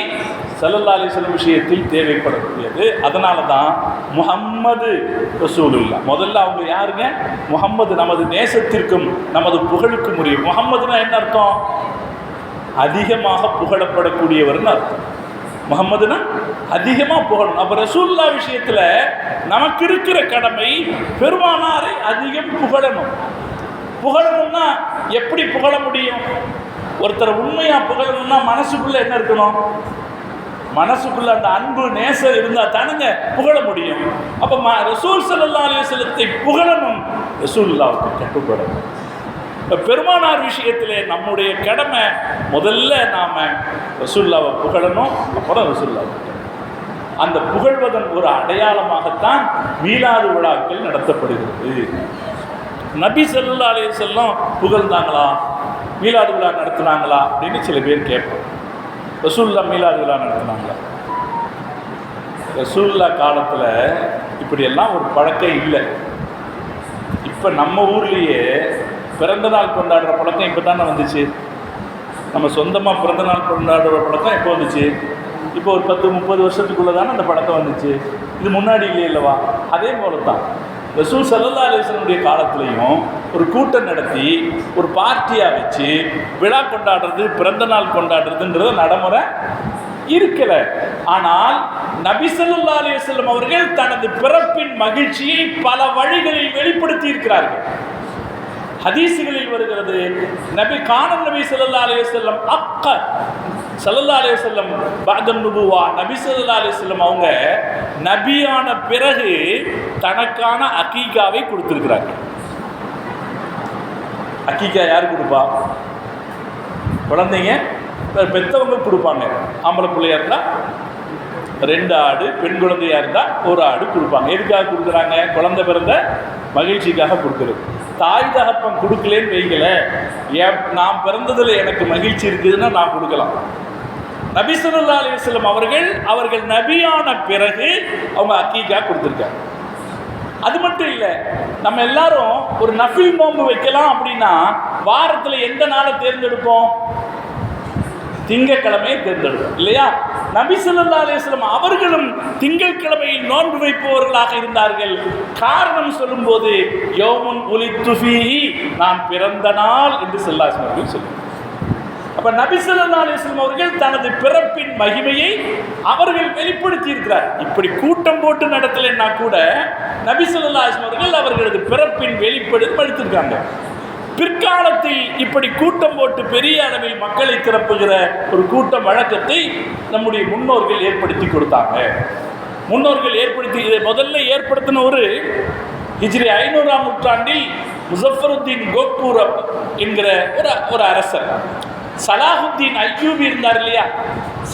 ஸல்லல்லாஹு அலைஹி வஸல்லம் விஷயத்தில் தேவைப்படக்கூடியது. அதனால தான் முஹம்மது ரசூலுல்லாஹ், முதல்ல அவங்க யாருங்க? முஹம்மது நமது நேசத்திற்கும் நமது புகழுக்கும் உரிய. முஹம்மதுனா என்ன அர்த்தம்? அதிகமாக புகழப்படக்கூடியவர்னு அர்த்தம். முஹம்மதுனா அதிகமாக புகழணும். அப்போ ரசூலுல்லாஹ் விஷயத்தில் நமக்கு இருக்கிற கடமை பெருமானாரை அதிகம் புகழணும். புகழணும்னா எப்படி புகழ முடியும்? ஒருத்தரை உண்மையாக புகழணும்னா மனசுக்குள்ள என்ன இருக்கணும்? மனசுக்குள்ள அந்த அன்பு நேசம் இருந்தால் தானுங்க புகழ முடியும். அப்போ ரசூல் ஸல்லல்லாஹு அலைஹி வஸல்லத்தை புகழணும், ரசூலுல்லாஹ்வுக்கு கட்டுப்படணும். பெருமானார் விஷயத்திலே நம்முடைய கடமை முதல்ல நாம ரசூலுல்லாஹ்வை புகழணும், அப்புறம் ரசூலுல்லாஹ். அந்த புகழ்வதன் ஒரு அடையாளமாகத்தான் மீலாது விழாக்கள் நடத்தப்படுகிறது. நபி ஸல்லல்லாஹு அலைஹி வஸல்லம் புகழ்ந்தாங்களா, மீலாது விழா நடத்தினாங்களா அப்படின்னு சில பேர் கேட்போம். ரசூலுல்லாஹ் மீலாது விழா நடத்தினாங்களா? ரசூலுல்லாஹ் காலத்தில் இப்படியெல்லாம் ஒரு பழக்கம் இல்லை. இப்போ நம்ம ஊர்லேயே பிறந்த நாள் கொண்டாடுற பழக்கம் இப்போ தானே வந்துச்சு. நம்ம சொந்தமாக பிறந்த நாள் கொண்டாடுற பழக்கம் எப்போ வந்துச்சு? இப்போ ஒரு 10-30 வருஷத்துக்குள்ளே தானே அந்த பழக்கம் வந்துச்சு. இது முன்னாடி இல்லையே இல்லவா? அதே போல தான் ரசூல் ஸல்லல்லாஹு அலைஹி வஸல்லம் காலத்துலையும் ஒரு கூட்டம் நடத்தி ஒரு பார்ட்டியாக வச்சு விழா கொண்டாடுறது, பிறந்த நாள் கொண்டாடுறதுன்றது நடைமுறை இருக்கல. ஆனால் நபி ஸல்லல்லாஹு அலைஹி வஸல்லம் அவர்கள் தனது பிறப்பின் மகிழ்ச்சியை பல வழிகளில் வெளிப்படுத்தி இருக்கிறார்கள். ஹதீசுகளில் வருகிறது, நபி கானன் நபி ஸல்லல்லாஹு அலைஹி வஸல்லம் அக்க ஸல்லல்லாஹு அலைஹி வஸல்லம் பஅதன் நுபுவா, நபி ஸல்லல்லாஹு அலைஹி வஸல்லம் அவங்க நபியான பிறகு தனக்கான அகீகாவை கொடுத்திருக்கிறாங்க. அகீகா யார் கொடுப்பா? குழந்தைங்க பெற்றவங்க கொடுப்பாங்க. ஆம்பளை பிள்ளையா இருந்தால் 2 ஆடு, பெண் குழந்தையா இருந்தால் 1 ஆடு கொடுப்பாங்க. எதுக்காக கொடுக்குறாங்க? குழந்தை பிறந்த மகிழ்ச்சிக்காக கொடுக்குறது. தாய் தகப்பன் கொடுக்கலன்னு வைக்கல, நான் பிறந்ததில் எனக்கு மகிழ்ச்சி இருக்குதுன்னா நான் கொடுக்கலாம். நபி ஸல்லல்லாஹு அலைஹி வஸல்லம் அவர்கள் நபியான பிறகு அவங்க அக்கீகா கொடுத்துருக்காங்க. அது மட்டும் இல்லை, நம்ம எல்லாரும் ஒரு நஃபில் நோன்பு வைக்கலாம் அப்படின்னா வாரத்தில் எந்த நாளை தேர்ந்தெடுப்போம்? திங்கட்கிழமையை தேர்ந்தெடுப்போம் இல்லையா? நபி ஸல்லல்லாஹு அலைஹி வஸல்லம் அவர்களும் திங்கட்கிழமையில் நோன்பு வைப்பவர்களாக இருந்தார்கள். காரணம் சொல்லும்போது யௌமுன் உலித்து ஃபீஹி, நான் பிறந்த நாள் என்று ஸல்லல்லாஹு அலைஹி வஸல்லம் சொல்லுவாங்க. அப்ப நபி ஸல்லல்லாஹு அலைஹி வஸல்லம் அவர்கள் தனது பிறப்பின் மகிமையை அவர்கள் வெளிப்படுத்தி இருக்கிறார். இப்படி கூட்டம் போட்டு நடத்தலைன்னா கூட நபி ஸல்லல்லாஹு அலைஹி வஸல்லம் அவர்களது பிறப்பின் வெளிப்படுத்திருக்காங்க. பிற்காலத்தில் இப்படி கூட்டம் போட்டு பெரிய அளவில் மக்களை திரப்புகிற ஒரு கூட்டம் வழக்கத்தை நம்முடைய முன்னோர்கள் ஏற்படுத்தி கொடுத்தாங்க. முன்னோர்கள் ஏற்படுத்தி இதை முதல்ல ஏற்படுத்தின ஒரு ஹிஜ்ரி 500ஆம் நூற்றாண்டில் முஸஃபருத்தீன் கோக்பூர் என்கிற ஒரு அரசர், சலாஹுத்தீன் அய்யூபி இருந்தார் இல்லையா?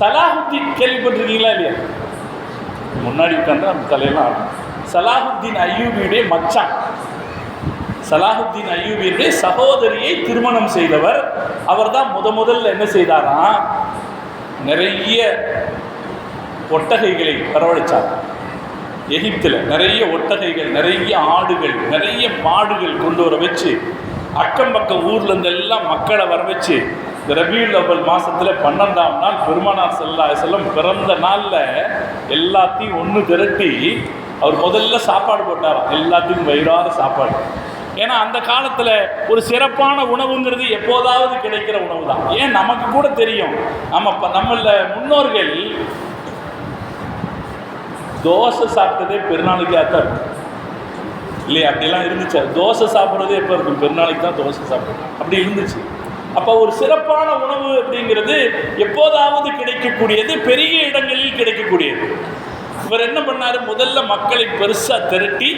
சலாஹுத்தீன் கேள்விப்பட்டிருக்கீங்களா இல்லையா? முன்னாடி உட்காந்து அந்த தலையெல்லாம் ஆடும். சலாஹுத்தீன் அய்யூபியுடைய மச்சான், சலாஹுத்தீன் அய்யூபியுடைய சகோதரியை திருமணம் செய்தவர். அவர் தான் முதல்ல என்ன செய்தாராம், நிறைய ஒட்டகைகளை வரவழைச்சார். எகிப்தில் நிறைய ஒட்டகைகள், நிறைய ஆடுகள், நிறைய மாடுகள் கொண்டு வர வச்சு அக்கம் பக்கம் ஊர்லேருந்து எல்லாம் மக்களை வர வச்சு இந்த ரபியுல் அவ்வல் மாதத்தில் 12ஆம் நாள் பெருமானார் ஸல்லல்லாஹு அலைஹி வஸல்லம் பிறந்த நாளில் எல்லாத்தையும் ஒன்று திரட்டி அவர் முதல்ல சாப்பாடு போட்டாராம். எல்லாத்துக்கும் வயிறார சாப்பாடு. ஏன்னா அந்த காலத்தில் ஒரு சிறப்பான உணவுங்கிறது எப்போதாவது கிடைக்கிற உணவு தான். ஏன் நமக்கு கூட தெரியும், நம்மள முன்னோர்கள் தோசை சாப்பிட்டதே பெருநாளுக்காக தான் இருக்கும். இல்லையா? அப்படிலாம் இருந்துச்சு. தோசை சாப்பிட்றது எப்போ இருக்கும்? பெருநாளைக்கு தான் தோசை சாப்பிட்றது, அப்படி இருந்துச்சு. அப்போ ஒரு சிறப்பான உணவு அப்படிங்கிறது எப்போதாவது கிடைக்கக்கூடியது, பெரிய இடங்களில் கிடைக்கக்கூடியது. இவர் என்ன பண்ணார்? முதல்ல மக்களை பெருசாக திரட்டி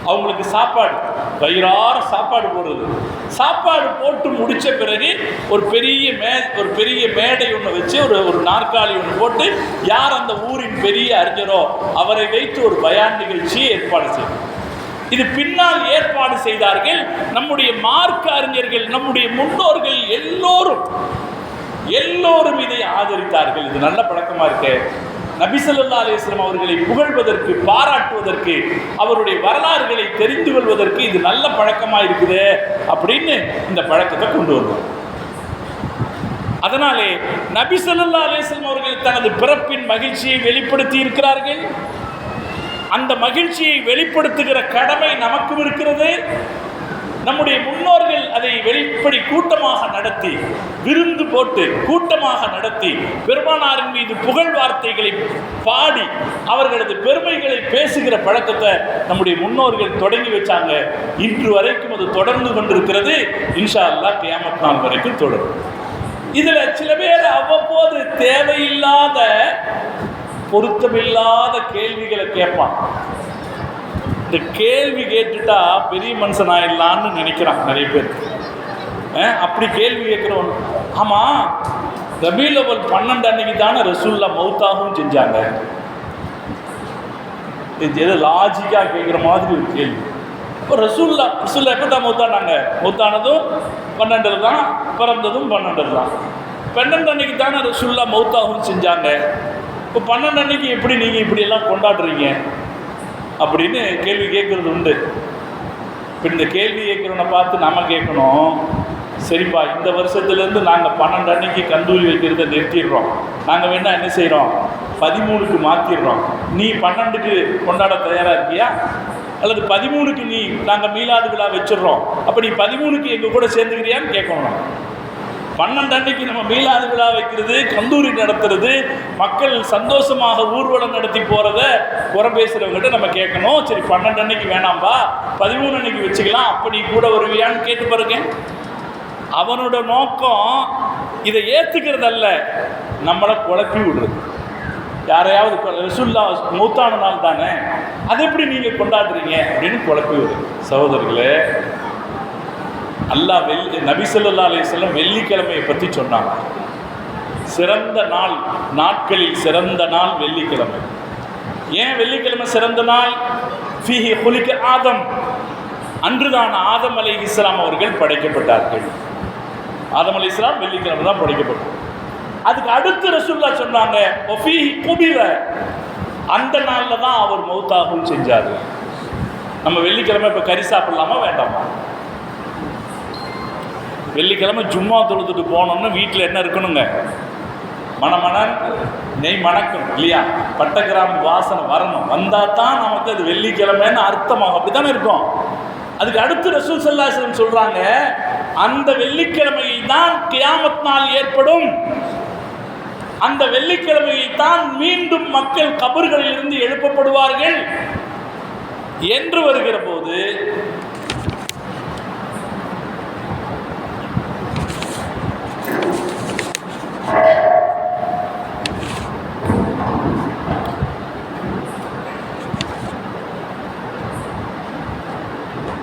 அவங்களுக்கு சாப்பாடு, வயிறார சாப்பாடு போடுறது. சாப்பாடு போட்டு முடித்த பிறகு ஒரு பெரிய மேடை ஒன்று வச்சு ஒரு நாற்காலி ஒன்று போட்டு, யார் அந்த ஊரின் பெரிய அறிஞரோ அவரை வைத்து ஒரு பயான் நிகழ்ச்சியை ஏற்பாடு செய்தார். இது பின்னால் ஏற்பாடு செய்தார்கள் நம்முடைய மார்க்க அறிஞர்கள், நம்முடைய முன்னோர்கள் எல்லோரும் இதை ஆதரித்தார்கள். இது நல்ல பழக்கமாக இருக்கு. நபி ஸல்லல்லாஹு அலைஹி வஸல்லம் அவர்களை புகழ்வதற்கு, பாராட்டுவதற்கு, அவருடைய வரலாறுகளை தெரிந்து கொள்வதற்கு இது நல்ல பழக்கமாக இருக்குது அப்படின்னு இந்த பழக்கத்தை கொண்டு வருவார். அதனாலே நபி ஸல்லல்லாஹு அலைஹி வஸல்லம் அவர்கள் தனது பிறப்பின் மகிழ்ச்சியை வெளிப்படுத்தி இருக்கிறார்கள். அந்த மகிழ்ச்சியை வெளிப்படுத்துகிற கடமை நமக்கும் இருக்கிறது. நம்முடைய முன்னோர்கள் அதை வெளிப்படி கூட்டமாக நடத்தி, விருந்து போட்டு கூட்டமாக நடத்தி, பெருமானாரின் மீது புகழ் வார்த்தைகளை பாடி அவர்களது பெருமைகளை பேசுகிற பழக்கத்தை நம்முடைய முன்னோர்கள் தொடங்கி வச்சாங்க. இன்று வரைக்கும் அது தொடர்ந்து கொண்டிருக்கிறது. இன்ஷா அல்லாஹ் கியாமத் நாள் வரைக்கும் தொடரும். இதுல சில பேர் அவ்வப்போது தேவையில்லாத, பொருத்தமில்லாத கேள்விகளை கேட்பான். இந்த கேள்வி கேட்டுட்டா பெரிய மனுஷன் ஆயிடலான்னு நினைக்கிறான் நிறைய பேர். அப்படி கேள்வி கேட்குறோம். ஆமாம், ரபீல் அவ்வல் 12 அன்னைக்கு தானே ரசூல்லா மௌத்தாகவும் செஞ்சாங்க. இது எது லாஜிக்காக கேட்குற மாதிரி ஒரு கேள்வி. இப்போ ரசூல்லா எப்போ தான் மௌத்தானாங்க? மௌத்தானதும் 12 தான், பிறந்ததும் 12 தான். 12 அன்னைக்கு தானே ரசூல்லா மௌத்தாகவும் செஞ்சாங்க. இப்போ 12 அன்னைக்கு எப்படி நீங்கள் இப்படியெல்லாம் கொண்டாடுறீங்க அப்படின்னு கேள்வி கேட்குறது உண்டு. இப்போ இந்த கேள்வி கேட்குறவனை பார்த்து நம்ம கேட்கணும், சரிப்பா இந்த வருஷத்துலேருந்து நாங்கள் 12 அன்னைக்கு கந்தூரி வைக்கிறத நிறுத்திடுறோம், நாங்கள் வேணா என்ன செய்கிறோம் 13க்கு மாற்றிடுறோம், நீ 12க்கு கொண்டாட தயாராக இருக்கியா? அல்லது 13க்கு நாங்கள் மீலாது விழா வச்சிடுறோம், அப்போ நீ 13க்கு எங்கள் கூட சேர்ந்துக்கிறியான்னு கேட்கணும். 12 அன்னைக்கு நம்ம மீலாது விழா வைக்கிறது, கந்தூரி நடத்துறது, மக்கள் சந்தோஷமாக ஊர்வலம் நடத்தி போகிறத குறை பேசுகிறவங்ககிட்ட நம்ம கேட்கணும். சரி 12 அன்னைக்கு வேணாம்பா, 13 அன்னைக்கு வச்சுக்கலாம், அப்போ நீ கூட வருவியான்னு கேட்டு பாருங்க. அவனோட நோக்கம் இதை ஏற்றுக்கிறதல்ல, நம்மளை குழப்பி விடுறது. யாரையாவது ரசூல்லா மௌத்தான நாள் தானே, அதை எப்படி நீங்கள் கொண்டாடுறீங்க அப்படின்னு குழப்பி விடுறது. சகோதரர்களே, அல்லாஹ் நபி ஸல்லல்லாஹு அலைஹி வஸல்லம் வெள்ளிக்கிழமையை பற்றி சொன்னாங்க. சிறந்த நாட்களில் சிறந்த நாள் வெள்ளிக்கிழமை. ஏன் வெள்ளிக்கிழமை சிறந்த நாள்? ஃபீஹி குலிக ஆதம், அன்றுதான் ஆதம் அலைஹிஸ்ஸலாம் அவர்கள் படைக்கப்பட்டார்கள். ஆதம் அலைஹிஸ்ஸலாம் வெள்ளிக்கிழமை தான் படைக்கப்பட்டார். அதுக்கு அடுத்து ரசூலுல்லாஹ் சொன்னாங்க வஃபீஹி குபில, அந்த நாளில் தான் அவர் மௌத்தாகவும் செஞ்சார். நம்ம வெள்ளிக்கிழமை இப்போ கறி சாப்பிடலாமா வேண்டாமா? வெள்ளிக்கிழமை ஜும்மா தொழுதுட்டு போனோம்னு வீட்டில் என்ன இருக்கணுங்க? மணமணன் நெய் மணக்கும் இல்லையா? பட்டகிராம் வாசனை வரணும், வந்தால் தான் நமக்கு அது வெள்ளிக்கிழமைன்னு அர்த்தமாகும். அப்படி தானே இருக்கும். அதுக்கு அடுத்து ரசூல் ஸல்லல்லாஹு அலைஹி வஸல்லம் சொல்கிறாங்க, அந்த வெள்ளிக்கிழமையில் தான் கியாமத் நாள் ஏற்படும், அந்த வெள்ளிக்கிழமையில் தான் மீண்டும் மக்கள் கபர்களில் இருந்து எழுப்பப்படுவார்கள் என்று வருகிற போது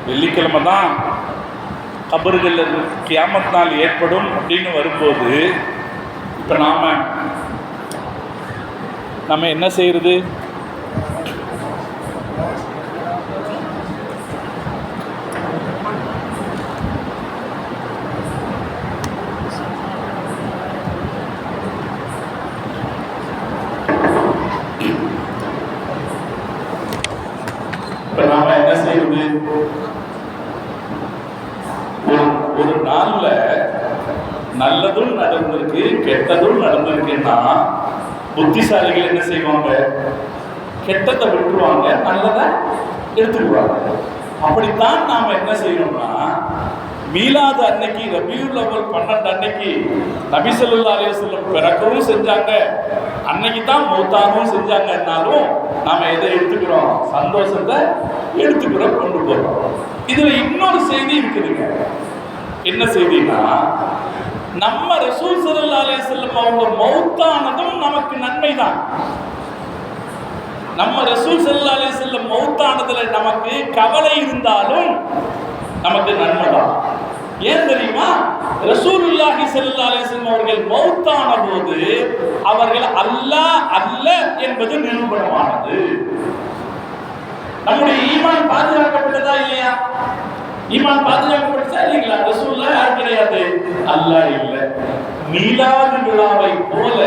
வெள்ளிக்கிழமை தான் கபர்களில் கியாமத் நாள் ஏற்படும் அப்படின்னு வரும்போது இப்போ நம்ம என்ன செய்யறது? இப்போ நாம என்ன செய்யறது? ஒரு நாள்ல நல்லதும் நடந்திருக்கு, கெட்டதும் நடந்திருக்குன்னா புத்திசாலிகள் என்ன செய்வாங்க? கெட்டதை விட்டுருவாங்க, நல்லதை எடுத்துக்குவாங்க. அப்படித்தான் நாம் என்ன செய்யணும்னா மீலாது அன்னைக்கு ரபியுல் அவ்வல் 12 அன்னைக்கு நபி ஸல்லல்லாஹு அலைஹி வஸல்லம் பிறக்கவும் செஞ்சாங்க, அன்னைக்கு தான் மௌத்தாகவும் செஞ்சாங்கன்னாலும் நாம எதை எடுத்துக்கிறோம்? சந்தோஷத்தை எடுத்துக்கிறோம், கொண்டு போறோம். இதுல இன்னொரு செய்தி இருக்குதுங்க. என்ன செய்தினா, நம்ம ரசூல் ஸல்லல்லாஹு அலைஹி வஸல்லம் அவங்க மௌத்தானதும் நமக்கு நன்மை தான். நம்ம ரசூல் ஸல்லல்லாஹு அலைஹி வஸல்லம் மௌத்தானதுல நமக்கு கவலை இருந்தாலும் நமக்கு நன்மை தான். ஏன் தெரியுமா? ரசூலுல்லாஹி ஸல்லல்லாஹு அலைஹி வஸல்லம் அவர்கள் மௌத்தான போது அவர்கள் அல்லாஹ் அல்ல என்பது நிரூபணமானது. நம்முடைய ஈமான் பாதுகாக்கப்பட்டதா இல்லையா? ஈமான் பாதுகாக்கப்பட்டதா இல்லைங்களா? ரசூலுல்லாஹ் யார் கிடையாது, அல்லாஹ் இல்லை. மீலாது விழாவை போல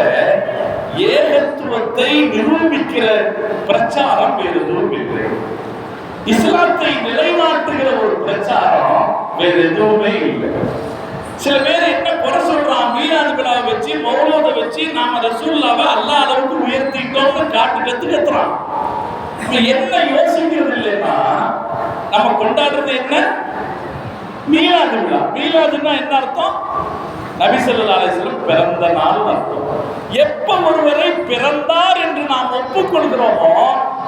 ஏகத்துவத்தை நிரூபிக்கிற பிரச்சாரம் வேறு எதுவும் இல்லை. இஸ்லாத்தை நிலைநாட்டுகிற ஒரு பிரச்சாரம் வேற எதுவுமே இல்லை. சில பேர் என்ன குறை சொல்றான்? மீலாது விழாவை வச்சு, மௌலூதை வச்சு நாம ரசூலுல்லாஹ்வை அல்லாஹ் அளவுக்கு உயர்த்திட்டோம்னு கத்துறான். என்ன யோசிக்கிறது இல்லைன்னா, நம்ம கொண்டாடுறது என்ன? மீலாது விழா. மீலாதுன்னா என்ன அர்த்தம்? நபி ஸல்லல்லாஹு அலைஹி வஸல்லம் பிறந்த நாள் அர்த்தம். எப்ப ஒருவரை பிறந்தார் என்று நாம் ஒப்புக்கொள்கிறோமோ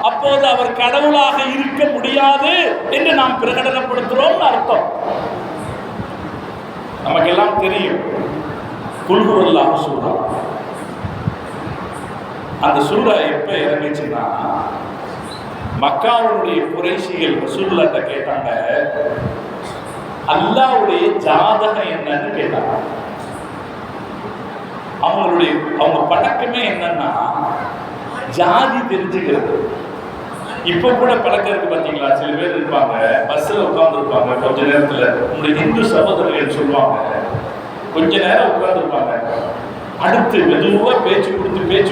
அப்போது அவர் கடவுளாக இருக்க முடியாது என்று நாம் பிரகடனப்படுத்துறோம் அர்த்தம். நமக்கெல்லாம் தெரியும் குல் ஹுவல்லாஹு சூரா. அந்த சூரா எப்ப இறங்குச்சுன்னா, மக்காவுடைய குறைஷிகள் ரசூலுல்லாஹ்ட்ட கேட்டாங்க, அல்லாஹ்வுடைய ஜாதகம் என்னன்னு கேட்டாங்க. அவங்க பழக்கமே என்னன்னா ஜாதி தெரிஞ்சுக்கிறது. இப்ப கூட பழக்கம் இருக்கு பாத்தீங்களா? சில பேர் இருப்பாங்க, பஸ்ல உட்கார்ந்து இருப்பாங்க, கொஞ்ச நேரத்துல உங்களுடைய இந்து சகோதரர்கள் சொல்லுவாங்க, கொஞ்ச நேரம் உட்கார்ந்து இருப்பாங்க, அடுத்து மெதுவா பேச்சு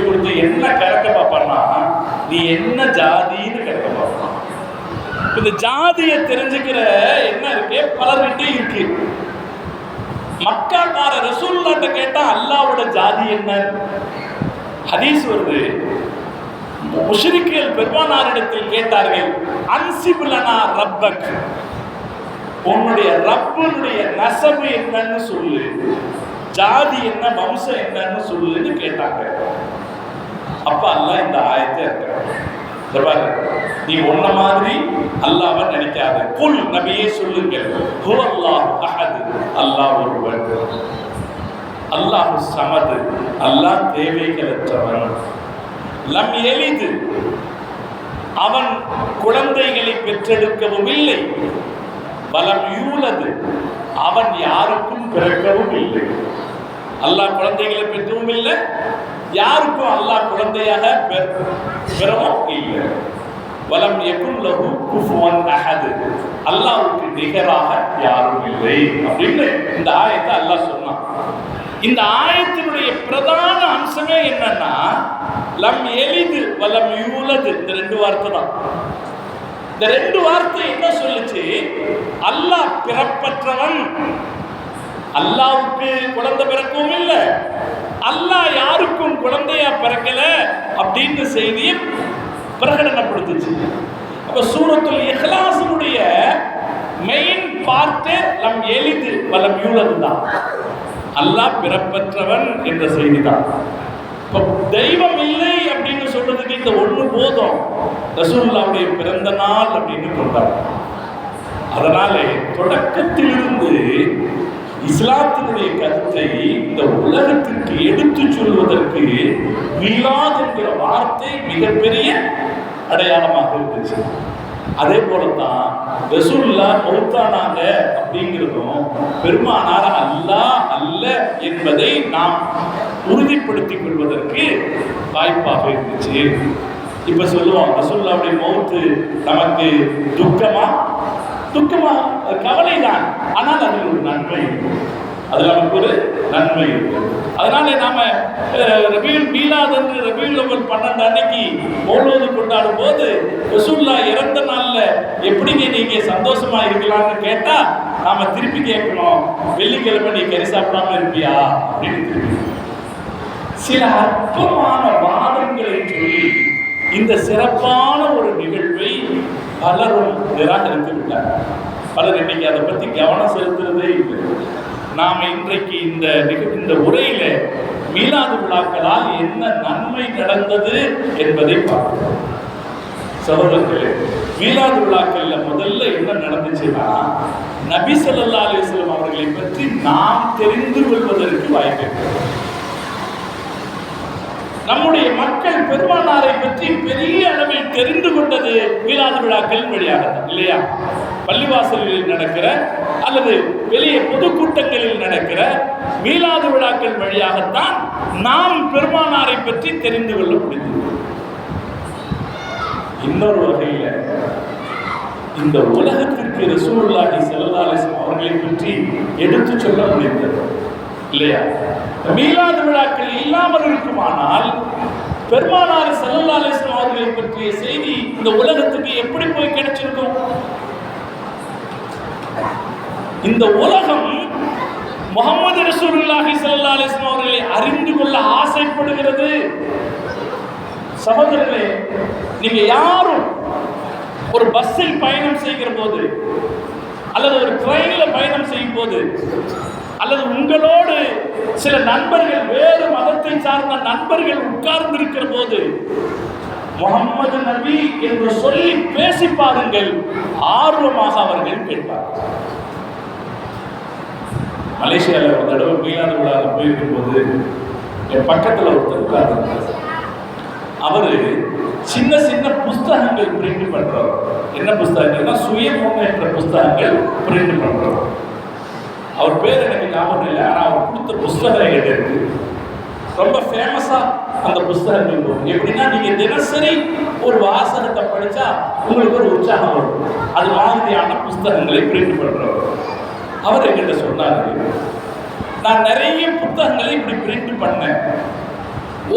கொடுத்து என்ன கறக்க பார்ப்பான்னா, நீ என்ன ஜாதின்னு கறக்க பார்ப்பான். இந்த ஜாதியை தெரிஞ்சுக்கிற என்ன இருக்கு, பலர்கிட்டே இருக்கு. மக்காக்கார ரசூலுல்லாஹ்ட்ட கேட்டா அல்லாஹ்வோட ஜாதி என்ன? ஹதீஸ் வருது, முஷ்ரிக்குகள் பெருமானாரிடத்தில் கேட்டார்கள், அன்சிப் லனா ரப்பக், உன்னுடைய ரப்புடைய நஸபு என்னன்னு சொல்லு, ஜாதி என்ன, வம்சம் என்னன்னு சொல்லுன்னு கேட்டாங்க. அப்ப அல்லாஹ் இந்த ஆயத்தை இறக்குறான். நீ உன்ன மாதிரி அல்லாஹ்வை நினைக்காத, குல் நபியே சொல்லுங்கள், ஹுவல்லாஹு அஹத், அல்லாஹ் ஒருவன், அல்லாஹு ஸமத், அல்லாஹ் தேவைகளற்றவன், லம் யலித், அவன் குழந்தைகளை பெற்றெடுக்கவும் இல்லை, வலம் யூலத், அவன் யாருக்கும் பிறக்கவும் இல்லை. அல்லாஹ் குழந்தைகளை பெற்றவும் இல்லை, யாருக்கும் அல்லாஹ் குழந்தையாக பெறவும் இல்லை. வலம் யகுன் லஹு குஃபுவன் அஹத், அல்லாஹ்வுக்கு நிகராக யாரும் இல்லை அப்படின்னு இந்த ஆயத்தை அல்லாஹ் சொன்னான். இந்த ஆயத்தினுடைய பிரதான அம்சமே என்னன்னா, லம் யலித் வலம் யூலத், இந்த ரெண்டு வார்த்தை தான். இந்த ரெண்டு வார்த்தை என்ன சொல்லுச்சு? அல்லாஹ் பிறப்பற்றவன், அல்லாஹ்வுக்கு குழந்தை பிறக்கவும் இல்லை, அல்லாஹ் யாருக்கும் குழந்தையா பிறக்கல அப்படின்னு செய்தியை பிரகடனப்படுத்துச்சு. அப்ப சூரத்துல் இஹ்லாஸினுடைய மெயின் பார்ட் லம் யலித் வலம் யூலத் தான், அல்லாஹ் பிறப்பற்றவன் என்ற செய்தி தான். இப்போ தெய்வம் இல்லை அப்படின்னு சொல்றதுக்கு இந்த ஒண்ணு போதும், ரசூலுல்லாஹ்வுடைய பிறந்த நாள் அப்படின்னு கொண்டாடுறோம். அதனாலே தொடக்கத்திலிருந்து இஸ்லாத்தினுடைய கருத்தை இந்த உலகத்திற்கு எடுத்து சொல்வதற்கு மீலாத் என்கிற வார்த்தை மிகப்பெரிய அடையாளமாக இருந்துச்சு. அதே போலதான் ரசூலுல்லாஹ் மௌத்தானாங்க அப்படிங்கிறதும் பெருமானார் அல்லாஹ் அல்ல என்பதை நாம் உறுதிப்படுத்திக் கொள்வதற்கு வாய்ப்பாக இருந்துச்சு. இப்ப சொல்லுவோம், ரசூலுல்லாஹ்வுடைய மௌத்து நமக்கு துக்கமா கவலைதான், ஆனால் அதில் ஒரு நன்மை, அதில் நமக்கு ஒரு நன்மை இருக்கு. அதனால நாம ரபியுல் மீலாத் என்று ரபியுல் அவ்வல் 12 அன்னைக்கு மௌலூது கொண்டாடும் போது ரசூலுல்லாஹ் இறந்த நாள்ல எப்படிங்க நீங்க சந்தோஷமா இருக்கலாம்னு கேட்டா நாம திருப்பி கேட்கணும், வெள்ளிக்கிழமை நீ கறி சாப்பிடாம இருப்பியா அப்படின்னு. சில அற்பமான வாதங்களை சொல்லி இந்த சிறப்பான ஒரு நிகழ்வை பலரும் நிராகரித்து விட்டார். பலர் இன்னைக்கு அதை பற்றி கவனம் செலுத்துறதே இல்லை. நாம் இன்றைக்கு இந்த உரையில மீலாது விழாக்களால் என்ன நன்மை நடந்தது என்பதை பார்க்கிறோம். சகோதரர்களே, மீலாது விழாக்கள்ல முதல்ல என்ன நடந்துச்சுன்னா, நபி ஸல்லல்லாஹு அலைஹி வஸல்லம் அவர்களை பற்றி நாம் தெரிந்து கொள்வதற்கு வாய்ப்பு. நம்முடைய மக்கள் பெருமானாரை பற்றி பெரிய அளவில் தெரிந்து கொண்டது மீலாது விழாக்கள் வழியாகத்தான், இல்லையா? பள்ளிவாசல்களில் நடக்கிற அல்லது வெளியே பொதுக்கூட்டங்களில் நடக்கிற மீலாது விழாக்கள் வழியாகத்தான் நாம் பெருமானாரை பற்றி தெரிந்து கொள்ள முடிந்தது. இன்னொரு வகையில் இந்த உலகத்திற்கு ரசூலுல்லாஹி ஸல்லல்லாஹு அலைஹி வஸல்லம் அவர்களை பற்றி எடுத்து சொல்ல முடிந்தது, இல்லையா? மீலாது விழாக்கள் இல்லாமல் இருக்குமானால் பெருமானார் ஸல்லல்லாஹு அலைஹி வஸல்லம் அவர்களை பற்றிய செய்தி இந்த உலகத்துக்கு எப்படி போய் கிடைச்சிருக்கும்? இந்த உலகம் முஹம்மது ரசூலுல்லாஹி ஸல்லல்லாஹு அலைஹி வஸல்லம் அவர்களை அறிந்து கொள்ள ஆசைப்படுகிறது. சகோதரர்களே, நீங்க யாரும் ஒரு பஸ்ஸில் பயணம் செய்கிற போது அல்லது ஒரு ட்ரெயினில் பயணம் செய்யும் போது அல்லது உங்களோடு சில நண்பர்கள், வேறு மதத்தை சார்ந்த நண்பர்கள் உட்கார்ந்து இருக்கிற போது முஹம்மது நபி என்று சொல்லி பேசி பாருங்கள், ஆர்வமாக அவர்கள் கேட்பார்கள். மலேசியாவில் ஒரு தடவை மீலாது விழாவில் போயிருக்கும் போது என் பக்கத்தில் ஒருத்தர் உட்கார்ந்து, அவரு சின்ன சின்ன புஸ்தகங்கள் பிரிண்ட் பண்றோம். என்ன புஸ்தகங்கள்னா சுய முன்னேற்ற புஸ்தகங்கள் பிரிண்ட் பண்றோம். அவர் பேர் எனக்கு ஞாபகம் இல்லை, ஆனால் அவர் கொடுத்த புஸ்தகம் என்கிட்ட இருக்கு. ரொம்ப ஃபேமஸா அந்த புஸ்தகங்கள் போகும். எப்படின்னா, நீங்க தினசரி ஒரு வாசகத்தை படிச்சா உங்களுக்கு ஒரு உற்சாகம் வரும். அது மாதிரியான புஸ்தகங்களை பிரிண்ட் பண்றோம். அவர் என்கிட்ட சொன்னாரு, நான் நிறைய புத்தகங்களை இப்படி பிரிண்ட் பண்ணேன்.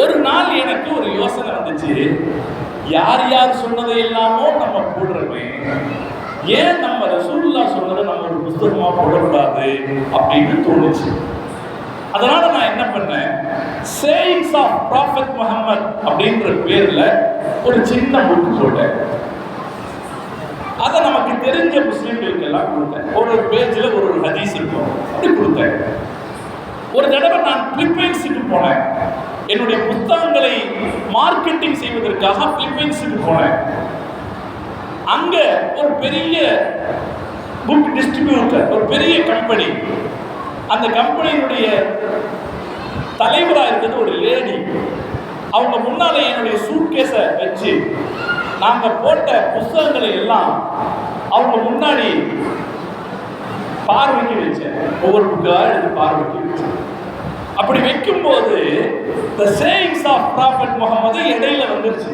ஒரு நாள் எனக்கு ஒரு யோசனை வந்துச்சு, யார் யார் சொன்னதை எல்லாமோ நம்ம போடுறோமே, ஏன் நம்ம ரசூலுல்லாஹ் சொன்னதை நம்ம ஒரு புத்தகமா போடக்கூடாது அப்படின்னு தோணுச்சு. அதனால நான் என்ன பண்ணேன், சேயிங்ஸ் ஆஃப் ப்ராஃபெட் முஹம்மத் அப்படின்ற பேர்ல ஒரு சின்ன புக் போட்டேன். அதை நமக்கு தெரிஞ்ச முஸ்லிம்களுக்கு எல்லாம் கொடுத்தேன். ஒரு பேஜில் ஒரு ஹதீஸ் இருக்கும், அப்படி கொடுத்தேன். ஒரு தடவை நான் பிலிப்பைன்ஸுக்கு போனேன். என்னுடைய புத்தகங்களை மார்க்கெட்டிங் செய்வதற்காக பிலிப்பைன்ஸுக்கு போனேன். அங்க ஒரு பெரிய புக் டிஸ்ட்ரிபியூட்டர், ஒரு பெரிய கம்பெனி, அந்த கம்பெனியினுடைய தலைவராக இருக்கிறது ஒரு லேடி. அவங்க முன்னால என்னுடைய சூட்கேஸை வச்சு நாங்க போட்ட புத்தகங்களை எல்லாம் அவங்க முன்னாடி பார்வைக்கு வச்சேன். ஒவ்வொரு புக்காக எடுத்து பார்வைக்கு வச்சேன். அப்படி வைக்கும்போது தி சேயிங்ஸ் ஆஃப் ப்ராஃபெட் முஹம்மது இடையில வந்துருச்சு.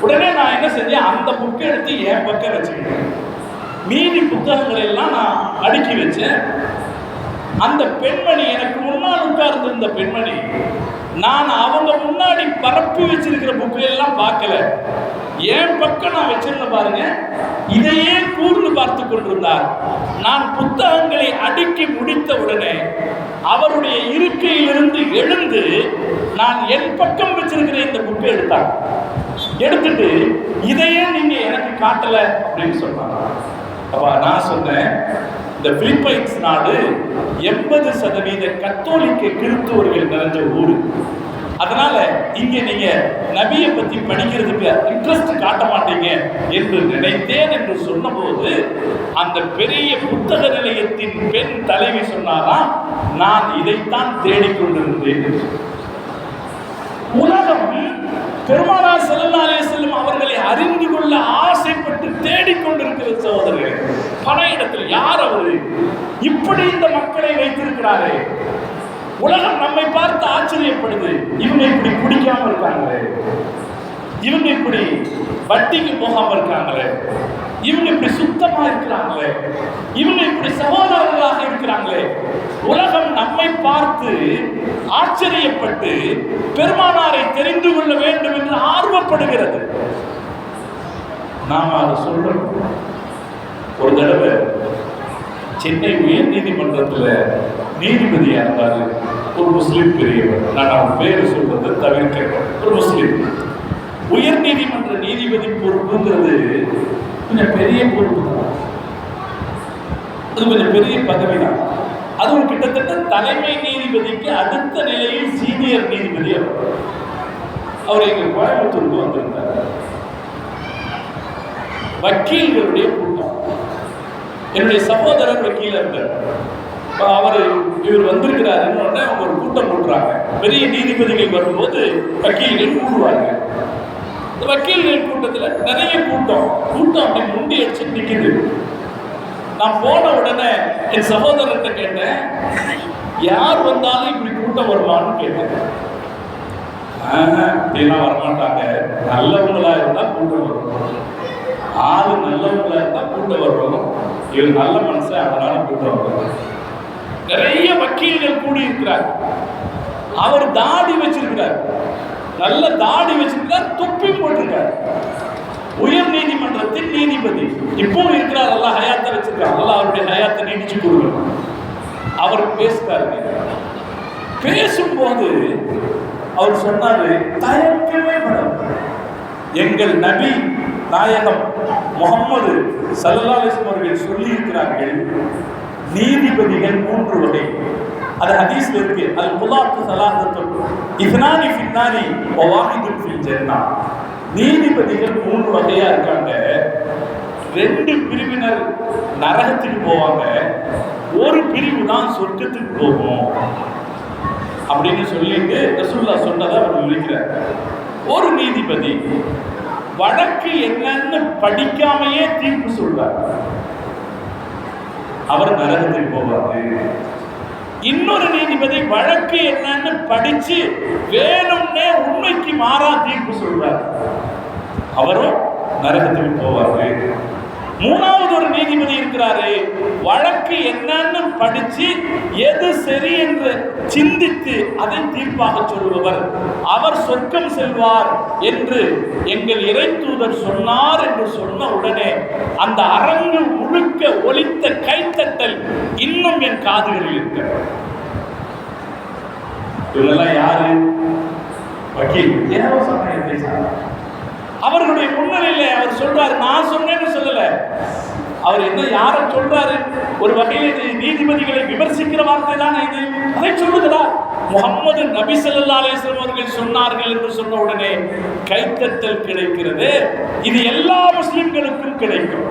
உடனே நான் என்ன செஞ்சேன், அந்த புக்கை எடுத்து என் பக்கம் வச்சுக்கிட்டேன். மீதி புத்தகங்களை எல்லாம் நான் அடுக்கி வச்சேன். அந்த பெண்மணி, எனக்கு முன்னால் உட்கார்ந்து இருந்த பெண்மணி, நான் அவங்க முன்னாடி பரப்பி வச்சிருக்கிற புக்கை எல்லாம் பார்க்கல, என் பக்கம் நான் வச்சிருந்த பாருங்க, இதையே கூர்ந்து பார்த்து கொண்டிருந்தார். நான் புத்தகங்களை அடுக்கி முடித்த உடனே அவருடைய இருக்கையிலிருந்து எழுந்து நான் என் பக்கம் வச்சிருக்கிற இந்த புக்கை எடுத்தார். எடுத்துட்டு இதையே நீங்க எனக்கு காட்டல அப்படின்னு சொன்னாங்க. அப்ப நான் சொன்னேன், இந்த பிலிப்பைன்ஸ் நாடு 80% கத்தோலிக்க கிறிஸ்துவர்கள் நிறைஞ்ச ஊரு. அதனால இங்க நீங்க நபியை பத்தி படிக்கிறதுக்கு இன்ட்ரெஸ்ட் காட்ட மாட்டீங்க என்று நினைத்தேன் என்று சொன்னபோது அந்த பெரிய புத்தக நிலையத்தின் பெண் தலைவி சொன்னாராம், நான் இதைத்தான் தேடிக்கொண்டிருந்தேன். உலகம் பெருமானார் ஸல்லல்லாஹு அலைஹி வஸல்லம் அவர்களை அறிந்து கொள்ள ஆசைப்பட்டு தேடிக்கொண்டிருக்கிற சகோதரர்களே, பல இடத்துல யார் அவரு, இப்படி இந்த மக்களை வைத்திருக்கிறாரே. உலகம் நம்மை பார்த்து ஆச்சரியப்படுது, இவங்க இப்படி குடிக்காம இருக்காங்களே, இவங்க இப்படி வட்டிக்கு போகாம இருக்காங்களே, இவங்க இப்படி சுத்தமா இருக்கிறாங்களே, இவங்க இப்படி சகோதரர்களாக இருக்கிறாங்களே. உலகம் நம்மை பார்த்து ஆச்சரியப்பட்டு பெருமானாரை தெரிந்து கொள்ள வேண்டும் என்று ஆர்வப்படுகிறது. நாம் அதை சொல்றோம். ஒரு தடவை சென்னை உயர் நீதிமன்றத்தில் நீதிபதியாக இருந்தாரு ஒரு முஸ்லிம் பெரியவர். நான் அவன் பேரை சொல்றதை தவிர்க்க, ஒரு முஸ்லிம் உயர் நீதிமன்ற நீதிபதி பொறுப்புங்கிறது கொஞ்சம் பெரிய பொறுப்பு தான். அது கொஞ்சம் பெரிய பதவி தான். அதுவும் கிட்டத்தட்ட தலைமை நீதிபதிக்கு அடுத்த நிலையில் சீனியர் நீதிபதி அவர் எங்கள் கோயம்புத்தூருக்கு வந்திருந்தார். வக்கீல்களுடைய கூட்டம். என்னுடைய சகோதரர் வக்கீல் இருந்தார். இவர் வந்திருக்கிறாருன்னு அவங்க ஒரு கூட்டம் போட்டுறாங்க. பெரிய நீதிபதிகள் வரும்போது வக்கீல்கள் கூடுவாங்க. இந்த வக்கீல்கள் கூட்டத்தில் நிறைய கூட்டம் அப்படி முண்டி அடிச்சு நிற்குது. நான் போன உடனே என் சகோதரர்கிட்ட கேட்டேன், யார் வந்தாலும் இப்படி கூட்டம் வருவான்னு கேட்டேன். அப்படிலாம் வரமாட்டாங்க, நல்லவங்களா இருந்தா கூட்டம் வரும், ஆளு நல்லவங்களா இருந்தா கூட்டம் வரும், இவர் நல்ல மனுஷன் அதனால கூட்டம் வரும். நிறைய வக்கீல்கள் கூடி இருக்கிறார். அவர் தாடி வச்சிருக்கிறார், நல்ல தாடி வச்சிருக்கிறார், தொப்பி போட்டிருக்கார். உயர் நீதிமன்றத்தின் நீதிபதி இப்பவும் இருக்கிறார். எல்லாம் ஹயாத்தை வச்சிருக்கார். எல்லாம் அவருடைய ஹயாத்தை நீடிச்சு கொடுக்கணும். அவர் பேசுறாரு. பேசும்போது அவர் சொன்னாரு, தயக்கமே படம், எங்கள் நபி நாயகம் முகம்மது ஸல்லல்லாஹு அலைஹி வஸல்லம் அவர்கள் சொல்லி இருக்கிறார்கள், நீதிபதிகள் 3 வகை. அது ஹதீஸ்ல இருக்கு. அல் குலாத்து ஸலாஹத்துன் இத்னானி ஃபின்னாரி வ வாஹிதுன் ஃபில் ஜன்னah. நீதிபதிகள் 3 வகையா இருக்காங்க. 2 பிரிவினர் நரகத்துக்கு போவாங்க, ஒரு பிரிவு தான் சொர்க்கத்துக்கு போகும் அப்படின்னு சொல்லிட்டு ரசூலுல்லாஹ் சொன்னதை அவர் விவரிக்கிறார். ஒரு நீதிபதி வழக்கு என்னன்னு படிக்காமையே தீர்ப்பு சொல்றார், அவர் நரகத்துக்கு போவாரு. இன்னொரு நீதிபதி வழக்கு என்னன்னு படிச்சு வேணும்னே உண்மைக்கு மாறா தீர்ப்பு சொல்றார், அவரும் நரகத்துக்கு போவாரு. மூணாவது ஒரு நீதிபதி இருக்கிறாரு, வழக்கு என்னன்னு படிச்சு எது சரி என்று சிந்தித்து அதை தீர்ப்பாக சொல்லுபவர், அவர் சொர்க்கம் செல்வார் என்று எங்கள் இறை தூதர் சொன்னார் என்று சொன்ன உடனே அந்த அரங்கு முழுக்க ஒலித்த கைத்தட்டல் இன்னும் என் காதுகளில் இருக்க. இவங்கெல்லாம் யாரு? வக்கீல். அவர்களுடைய முன்னிலையில அவர் சொல்றாரு, நான் சொன்னேன்னு சொல்லல, அவர் என்ன யார சொல்றாரு? ஒரு வகையில் நீதிபதிகளை விமர்சிக்கிற வார்த்தை தான் இது. அதை சொல்லுகிறார், முகம்மது நபி ஸல்லல்லாஹு அலைஹி வஸல்லம் அவர்கள் சொன்னார்கள் என்று சொன்ன உடனே கைத்தட்டல் கிடைக்கிறது. இது எல்லா முஸ்லிம்களுக்கும் கிடைக்கும்.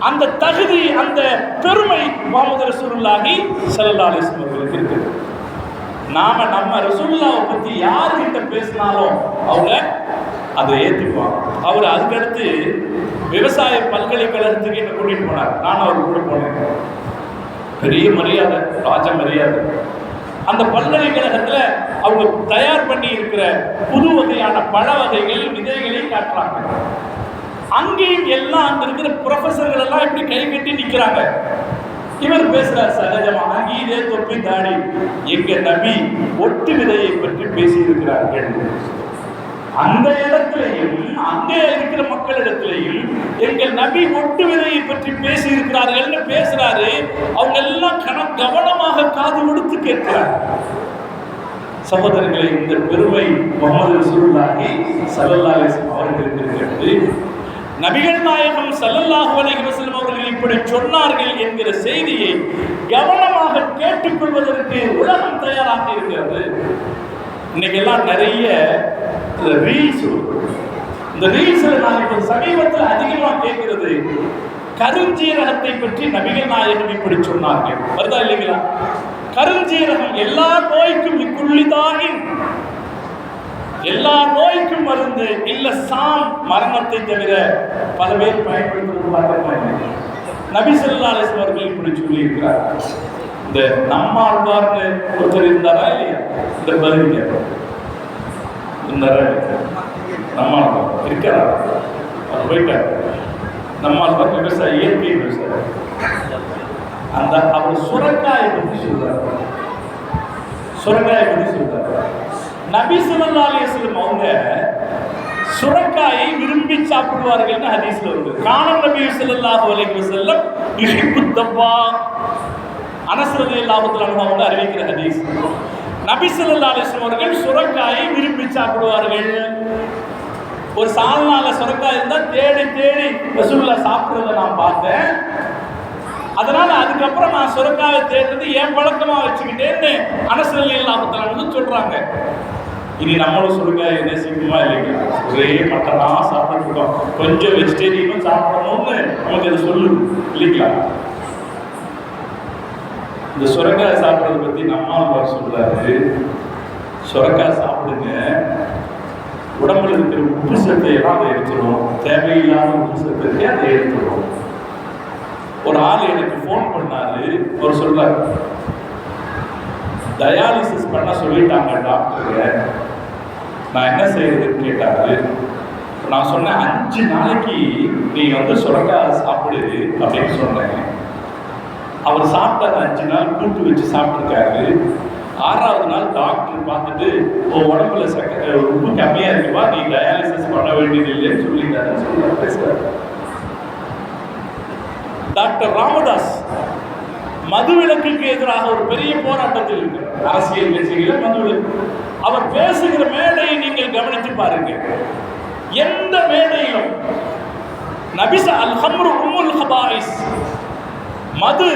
அந்த தகுதி, அந்த பெருமை முஹம்மது ரசூலுல்லாஹி ஸல்லல்லாஹு அலைஹி வஸல்லம் அவர்களுக்கு இருக்குது. நம்ம ரசூலுல்லாஹை பத்தி யார்கிட்ட பேசினாலும் அவங்க அதை ஏற்றுக்குவாங்க. அவர் அதுக்கடுத்து விவசாய பல்கலைக்கழகத்துக்கு என்ன கூட்டிட்டு போனார். நான் அவர் கூட போனேன். பெரிய மரியாதை, ராஜ மரியாதை. அந்த பல்கலைக்கழகத்துல அவங்க தயார் பண்ணி இருக்கிற புது வகையான பழ வகைகள், விதைகளை காட்டுறாங்க. அங்கேயும் எல்லாம் அங்க இருக்கிற ப்ரொஃபஸர்கள் எல்லாம் இப்படி கை கட்டி நிக்கிறாங்க. இவர் பேசுறார் சகஜமா, அங்கீதே தொப்பி தாடி, எங்க நபி ஒட்டு விதையை பற்றி பேசி இருக்கிறார்கள். அந்த இடத்திலையும் அங்கே இருக்கிற மக்களிடத்திலையும் எங்கள் நபி ஒட்டு விதையை பற்றி பேசி இருக்கிறார்கள் பேசுறாரு. அவங்க எல்லாம் கவனமாக காது கொடுத்து கேட்கிறார். சகோதரர்களை, இந்த பெருமை முஹம்மது ரசூலுல்லாஹி ஸல்லல்லாஹு அலைஹி வஸல்லம் அவர்களுக்கு இருக்கிறது. நபிகள் நாயகம் ஸல்லல்லாஹு அலைஹி வஸல்லம் அவர்கள் இப்படி சொன்னார்கள் என்கிற செய்தியை கவனமாக கேட்டுக்கொள்வதற்கு உலகம் தயாராக இருக்கிறது. இன்னைக்கு எல்லாம் நிறைய ரீல்ஸ், இந்த ரீல்ஸ்ல நான் இப்போ சமீபத்தில் அதிகமாக கேட்கிறது, கருஞ்சீரகத்தை பற்றி நபிகள் நாயகம் இப்படி சொன்னார்கள். வருதா இல்லைங்களா? கருஞ்சீரகம் எல்லா நோய்க்கும் லிக்குள்ளிதாயின், எல்லா நோய்க்கும் மருந்து இல்ல, சாம் மரணத்தை தவிர பல பேர் பயன்படுத்துவது. நபி ஸல்லல்லாஹு அலைஹி வஸல்லம் அவர்கள் இப்படி சொல்லி இருக்கிறார். இந்த நம்மாழ்வார்னு ஒருத்தர் இருந்தாரா இல்லையா? இந்த பதிலுங்க இருந்தாரா? நம்மாழ்வார் இருக்கிறார், அவர் போயிட்டார். நம்மாழ்வார் விவசாய, இயற்கை விவசாயம். அந்த அவர் சுரக்காயை பற்றி சொல்றார். சுரக்காயை பற்றி சொல்றார். நபி ஸல்லல்லாஹு அலைஹி வஸல்லம் அவங்க சுரக்காயை விரும்பி சாப்பிடுவார்கள் ஹதீஸ்ல வருது. கான நபி ஸல்லல்லாஹு அலைஹி வஸல்லம் யுஹிப்புத் தப்பா, அனஸ் ரலியல்லாஹு தஆலா அவங்க அறிவிக்கிற ஹதீஸ். நபி ஸல்லல்லாஹு அலைஹி வஸல்லம் அவர்கள் சுரக்காயை விரும்பி சாப்பிடுவார்கள். ஒரு சால்னால சுரக்காய் இருந்தா தேடி தேடி ரசூலுல்லாஹ் சாப்பிடுறத நான் பார்த்தேன். அதனால அதுக்கப்புறம் நான் சுரக்காவை தேடுறது என் பழக்கமா வச்சுக்கிட்டேன்னு அனஸ் ரலியல்லாஹு தஆலா வந்து சொல்றாங்க. இனி நம்மளும் சுரக்காய் என்ன செய்யுமா இல்லைங்களா? ஒரே மட்டனா சாப்பிட்டு இருக்கோம், கொஞ்சம் வெஜிடேரியனும் சாப்பிடணும்னு நமக்கு அது சொல்லுது இல்லைங்களா? இந்த சுரக்காய் சாப்பிட்றத பற்றி நம்மால் சொல்றாரு, சுரக்காய் சாப்பிடுங்க, உடம்புல இருக்கிற உப்பு சத்தை எல்லாம் அதை எடுத்துடும், தேவையில்லாத உப்பு சத்தை அதை எடுத்துடும். ஒரு ஆள் எனக்கு ஃபோன் பண்ணாரு, அவர் சொல்றாரு, டயாலிசிஸ் பண்ண சொல்லிட்டாங்க டாக்டருங்க, நான் என்ன செய்யறதுன்னு கேட்டாரு. நான் சொன்னேன் 5 நாளைக்கு நீ வந்து சுரக்காய் சாப்பிடு அப்படின்னு சொன்னேன். அவர் சாப்பிட்டாரு, 5 நாள் கூட்டு வச்சு சாப்பிட்டுருக்காரு. 6வது நாள் டாக்டர் பார்த்துட்டு உடம்புல உப்பு கம்மியா இருக்குவா, நீ டயாலிசிஸ் பண்ண வேண்டியது இல்லைன்னு சொல்லிட்டாரு. பேசுறாரு டாக்டர் ராமதாஸ். மதுவிலக்குக்கு எதிராக ஒரு பெரிய போராட்டத்தில் இருக்கு அரசியல் கட்சிகள் மதுவிலக்கு. அவர் பேசுகிற மேடையை நீங்கள் கவனித்து பாருங்க. எந்த மேடையிலும் நபிஸ் அல் ஹம்ரு உம்முல் ஹபாயிஸ், மது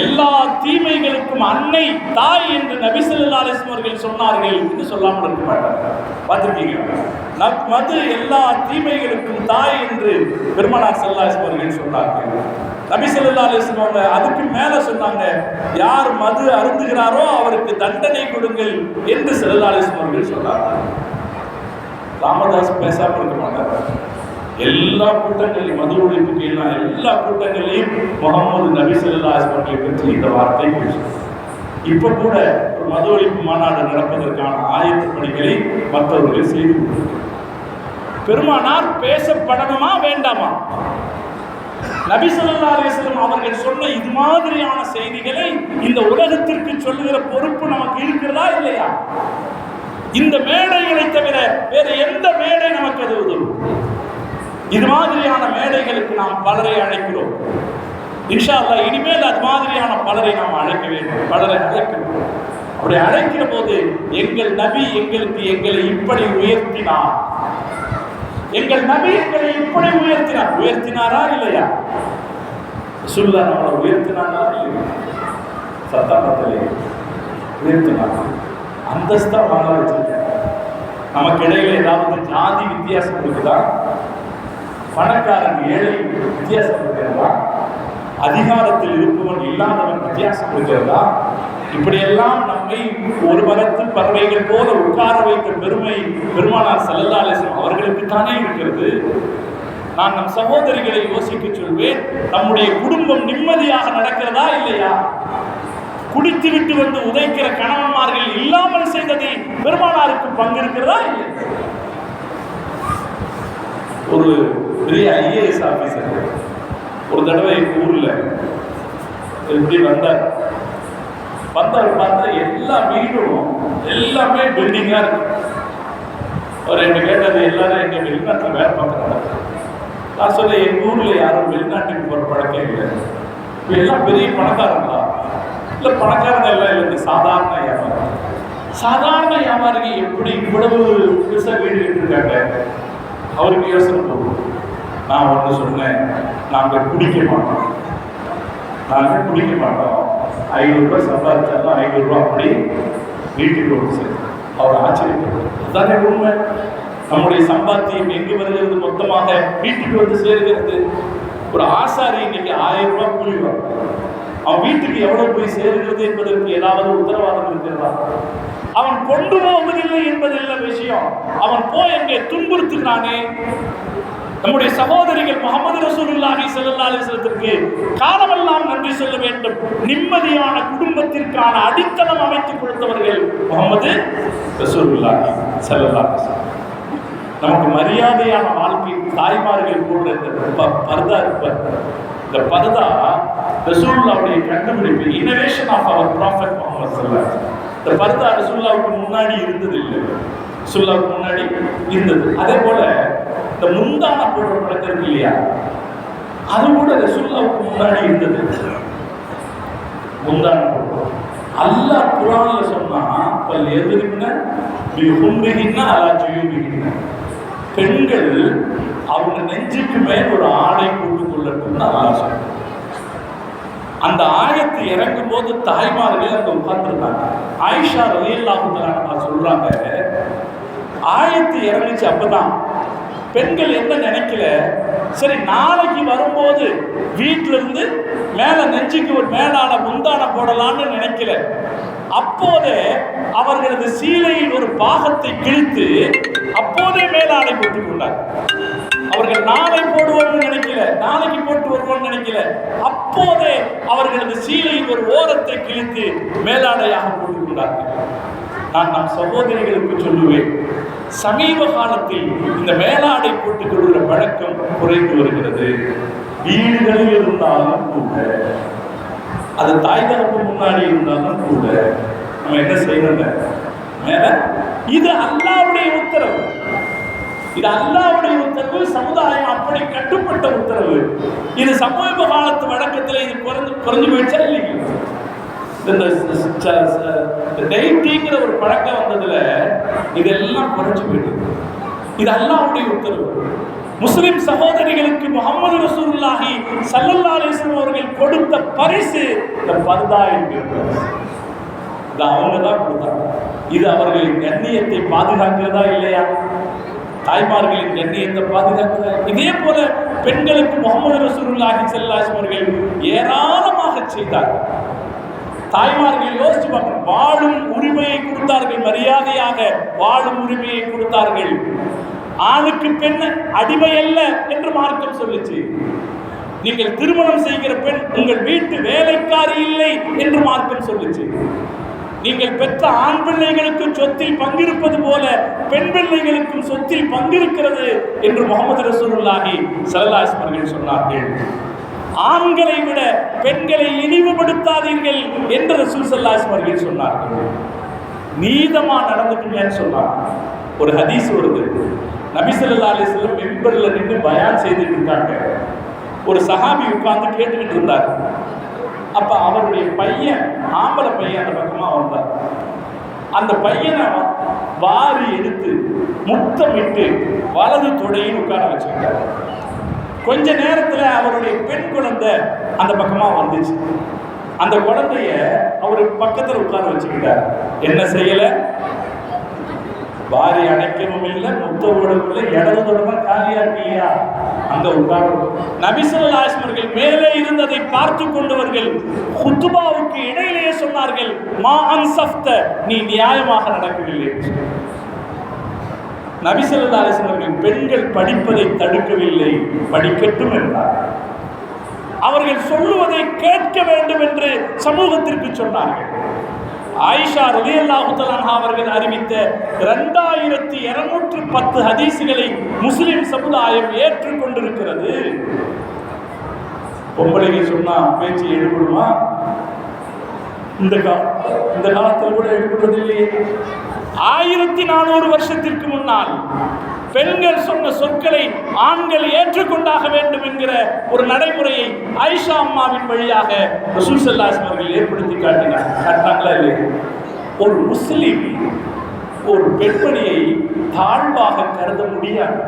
எல்லா தீமைகளுக்கும் அன்னை தாய் என்று நபி ஸல்லல்லாஹு அலைஹி வஸல்லம் அவர்கள் சொன்னார்கள் என்று சொல்லாமல் இருக்க மாட்டாங்க. பார்த்துருக்கீங்க, மது எல்லா தீமைகளுக்கும் தாய் என்று பெருமானார் ஸல்லல்லாஹு அலைஹி வஸல்லம் அவர்கள் சொன்னார்கள். நபி ஸல்லல்லாஹு அலைஹி வஸல்லம் அவங்க அதுக்கு மேல சொன்னாங்க, யார் மது அருந்துகிறாரோ அவருக்கு தண்டனை கொடுங்கள் என்று ஸல்லல்லாஹு அலைஹி வஸல்லம் அவர்கள் சொன்னார்கள். ராமதாஸ் பேசாமல் இருக்க மாட்டார். எல்லா கூட்டங்களையும், மது ஒழிப்புக்கு எல்லா கூட்டங்களையும் முகமது நபி ஸல்லல்லாஹு அலைஹி வஸல்லம் பற்றி இந்த வார்த்தை பேசும். இப்ப கூட ஒரு மது ஒழிப்பு மாநாடு நடப்பதற்கான ஆயத்த பணிகளை மற்றவர்கள் செய்து கொண்டிருக்கிறார். பெருமானார் பேசப்படணுமா வேண்டாமா? நபி ஸல்லல்லாஹு அலைஹி வஸல்லம் அவர்கள் சொன்ன இது மாதிரியான செய்திகளை இந்த உலகத்திற்கு சொல்லுகிற பொறுப்பு நமக்கு இருக்கிறதா இல்லையா? இந்த மேடைகளை தவிர வேற எந்த மேடை நமக்கு அது உதவும்? இது மாதிரியான மேடைகளுக்கு நாம் பலரை அழைக்கிறோம். இன்ஷா அல்லாஹ் இனிமேல் அது மாதிரியான பலரை நாம் அழைக்க வேண்டும், பலரை அழைக்கிறோம். அப்படி அழைக்கிற போது எங்கள் நபி எங்களை இப்படி உயர்த்தினார், எங்கள் நபி எங்களை இப்படி உயர்த்தினாரா இல்லையா? ரசூலுல்லாஹ் நம்மளை உயர்த்தினாரா இல்லையா? சத்தமத்திலே உயர்த்தினார், அந்தஸ்தா வாழ வச்சிருக்காங்க. நமக்கு இடையில ஏதாவது ஜாதி வித்தியாசம் இருக்குதா? பணக்காரன் ஏழை வித்தியாசம் இருக்கிறதா? அதிகாரத்தில் இருப்பவன் இல்லாதவன் வித்தியாசம் இருக்கிறதா? இப்படியெல்லாம் நம்மை ஒரு மரத்து பறவைகள் போல உட்கார வைத்த பெருமை பெருமானார் ஸல்லல்லாஹு அலைஹி வஸல்லம் அவர்களுக்கு தானே இருக்கிறது. நான் நம் சகோதரிகளை யோசிக்க சொல்வேன், நம்முடைய குடும்பம் நிம்மதியாக நடக்கிறதா இல்லையா? குடித்து விட்டு வந்து உதைக்கிற கணவன்மார்கள் இல்லாமல் செய்ததில் பெருமானாருக்கு பங்கு இருக்கிறதா இல்லை? ஒரு பெரிய IAS ஆபீசர் ஒரு தடவை எங்க ஊர்ல இப்படி வந்தார். பார்த்தா எல்லா வீடும் எல்லாமே பில்டிங்கா இருக்கு. அவர் என்ன கேட்டது, எல்லாரும் எங்க வெளிநாட்டில் வேலை பார்க்குறாங்க. நான் சொல்ல, எங்க ஊர்ல யாரும் வெளிநாட்டுக்கு போற பழக்கம் இல்லை. இப்போ எல்லாம் பெரிய பணக்காரங்களா? இல்லை, பணக்காரங்க எல்லாம் இல்லை, சாதாரண வியாபாரம். சாதாரண வியாபாரிங்க எப்படி இவ்வளவு பெருசாக வீடு இருக்காங்க? அவருக்கு யோசனை போகும். நான் ஒன்று சொன்னேன், நாங்கள் குடிக்க மாட்டோம். 500 ரூபாய் சம்பாதிச்சாலும் 500 ரூபா அப்படி வீட்டுக்கு வந்து சரி. அவர் ஆச்சரியப்படுறார். அதுதானே உண்மை. நம்முடைய சம்பாத்தியம் எங்கு வருகிறது? மொத்தமாக வீட்டுக்கு வந்து சேருகிறது. ஒரு ஆசாரி இன்னைக்கு 1000 ரூபாய் கூலி வரும். அவன் வீட்டுக்கு எவ்வளவு போய் சேருகிறது என்பதற்கு ஏதாவது உத்தரவாதம் இருக்கிறதா? அவன் கொண்டு போவதில்லை என்பதில்லை விஷயம். அவன் போய் அங்கே துன்புறுத்துகிறானே. நம்முடைய சகோதரிகள் முஹம்மது ரசூலுல்லாஹி ஸல்லல்லாஹு அலைஹி வஸல்லத்திற்கு காலமெல்லாம் நன்றி சொல்ல வேண்டும். நிம்மதியான குடும்பத்திற்கான அடித்தளம் அமைத்துக் கொடுத்தவர்கள் முஹம்மது ரசூலுல்லாஹி ஸல்லல்லாஹு அலைஹி வஸல்லம். நமக்கு மரியாதையான வாழ்க்கை தாய்மார்கள் போன்ற பர்தா இருப்பார். இந்த பர்தா ரசூலுல்லாஹ்வுடைய கண்டுபிடிப்பு, innovation of our prophet Muhammad ஸல்லல்லாஹு அலைஹி வஸல்லம். இந்த பர்தா ரசூலுல்லாஹ்வுக்கு முன்னாடி இருந்தது இல்லை, ரசூலுல்லாஹ்வுக்கு முன்னாடி இருந்தது. அதே போல இந்த முந்தான போடுற பழக்கம் இருக்கு இல்லையா, அது கூட ரசூலுல்லாஹ்வுக்கு முன்னாடி இருந்தது. முந்தான போடுறோம். அல்லாஹ் குர்ஆன்ல சொன்னா, பல் எதிரின பிஹும்ரிஹின்ன அலா ஜுயூபிஹின்ன, பெண்கள் அவங்க நெஞ்சுக்கு மேல் ஒரு ஆடை போட்டுக் கொள்ளட்டும்னு அல்லாஹ் சொல்றான். அந்த ஆயத்து இறங்கும் போது தாய்மார்கள் அங்க உட்கார்ந்துருந்தாங்க. ஆயிஷா ரலியல்லாஹு தஆலா சொல்றாங்க, ஆயத்து இறங்குச்சு அப்பதான் பெண்கள் என்ன நினைக்கல, சரி நாளைக்கு வரும்போது வீட்டில இருந்து மேல நெஞ்சுக்கு ஒரு மேலான முந்தான போடலான்னு நினைக்கல. அப்போதே அவர்களது சீலையில் ஒரு பாகத்தை கிழித்து அப்போதே மேலாடை போட்டுக் கொண்டார். அவர்கள் நாளை போடுவோம்னு நினைக்கல, நாளைக்கு போட்டு வருவோம்னு நினைக்கல, அப்போதே அவர்களது சீலையில் ஒரு ஓரத்தை கிழித்து மேலாடையாக போட்டுக் கொண்டார்கள். நான் நம் சகோதரிகளுக்கு சொல்லுவேன், சமீப காலத்தில் இந்த மேலாடை போட்டுக் கொள்கிற பழக்கம் குறைந்து வருகிறது. வீடுகளில் இருந்தாலும் கூட, அது தாய் தகப்பு முன்னாடி இருந்தாலும் கூட நம்ம என்ன செய்யணும்? மேல இது அல்லாஹ்வுடைய உத்தரவு, இது அல்லாஹ்வுடைய உத்தரவு, சமுதாயம் அப்படி கட்டுப்பட்ட உத்தரவு. இது சமீப காலத்து வழக்கத்தில் இது குறைஞ்சு போயிடுச்சா இல்லைங்க? இந்த டெய்ட்டிங்கிற ஒரு பழக்கம் வந்ததுல இதெல்லாம் குறைஞ்சு போயிட்டு, இது அல்லாஹ்வுடைய உத்தரவு. முஸ்லிம் சகோதரிகளுக்கு முஹம்மது ரசூலுல்லாஹி ஸல்லல்லாஹு அலைஹி வஸல்லம் அவர்கள் கொடுத்த பரிசு இந்த பர்தா என்கிறது. இது அவங்க தான் கொடுத்தாங்க. இது அவர்களின் கண்ணியத்தை பாதுகாக்கிறதா இல்லையா? தாய்மார்களின் கண்ணியத்தை பாதுகாக்கிறதா? இதே போல பெண்களுக்கு முஹம்மது ரசூலுல்லாஹி ஸல்லல்லாஹு அலைஹி வஸல்லம் அவர்கள் ஏராளமாக செய்தார்கள். தாய்மார்கள் யோசிச்சு பார்க்கணும். வாழும் உரிமையை கொடுத்தார்கள், மரியாதையாக வாழும் உரிமையை கொடுத்தார்கள். ஆணுக்கு பெண் அடிமை அல்ல என்று மார்க்கம் சொல்லுச்சு. நீங்கள் திருமணம் செய்கிற பெண் உங்கள் வீட்டு வேலைக்காரி இல்லை என்று மார்க்கம் சொல்லுச்சு. நீங்கள் பெற்ற ஆண் பிள்ளைகளுக்கு சொத்தில் பங்கிருப்பது போல பெண் பிள்ளைகளுக்கும் சொத்தில் பங்கிருக்கிறது என்று முஹம்மது ரசூலுல்லாஹி ஸல்லல்லாஹு அலைஹி வஸல்லம் சொன்னார்கள். ஆண்களை விட பெண்களை இழிவுபடுத்தாதீர்கள் என்று ரசூல் ஸல்லல்லாஹு அலைஹி வஸல்லம் சொன்னார்கள். நீதமா நடந்துக்குங்கன்னு சொன்னாங்க. ஒரு ஹதீஸ் வருது, நபி ஸல்லல்லாஹு அலைஹி வஸல்லம் மிம்பர்ல நின்று பயான் செய்துட்டு இருக்காங்க. ஒரு சஹாபி உட்கார்ந்து கேட்டுக்கிட்டு இருந்தார். அப்ப அவருடைய பையன், ஆம்பளை பையன் அந்த பக்கமா வந்தார். அந்த பையனை வாரி எடுத்து முத்தமிட்டு வலது தொடையில் உட்கார வச்சுக்கிட்டார். கொஞ்ச நேரத்துல அவருடைய பெண் குழந்தை அந்த பக்கமா வந்துச்சு. அந்த குழந்தைய அவரு பக்கத்துல உட்கார வச்சுக்கிட்டார். என்ன செய்யல? வாரி அணைக்கவும் இல்லை, முத்த விடவும் இல்லை, இடது தொடர்பா காலியா இருக்கு இல்லையா, அங்க உட்கார. நபி ஸல்லல்லாஹு அலைஹி வஸல்லம் அவர்கள் மேலே இருந்ததை பார்த்து கொண்டவர்கள் குத்துபாவுக்கு இடையிலேயே சொன்னார்கள், மா அன்சஃப்த, நீ நியாயமாக நடக்கவில்லை. நபி ஸல்லல்லாஹு அலைஹி வஸல்லம் அவர்கள் பெண்கள் படிப்பதை தடுக்கவில்லை, படிக்கட்டும் என்றார். அவர்கள் சொல்லுவதை கேட்க வேண்டும் என்று சமூகத்திற்கு சொன்னார்கள். ஆயிஷா ரலியல்லாஹு தஆலா அவர்கள் அறிவித்த 2210 ஹதீஸ்களை முஸ்லிம் சமுதாயம் ஏற்றுக்கொண்டிருக்கிறது. பொம்பளைகள் சொன்னா பேச்சு எடுபடுமா? இந்த காலத்தில் கூட எடுபடுவதில்லையே. 1400 வருஷத்திற்கு முன்னால் பெண்கள் சொன்ன சொற்களை ஆண்கள் ஏற்றுக்கொண்டாக வேண்டும் என்கிற ஒரு நடைமுறையை ஆயிஷா அம்மாவின் வழியாக ரசூல் ஸல்லல்லாஹு அலைஹி வஸல்லம் அவர்கள் ஏற்படுத்தி காட்டினாங்களா இல்லையா? ஒரு முஸ்லிம் ஒரு பெண்மணியை தாழ்வாக கருத முடியாது.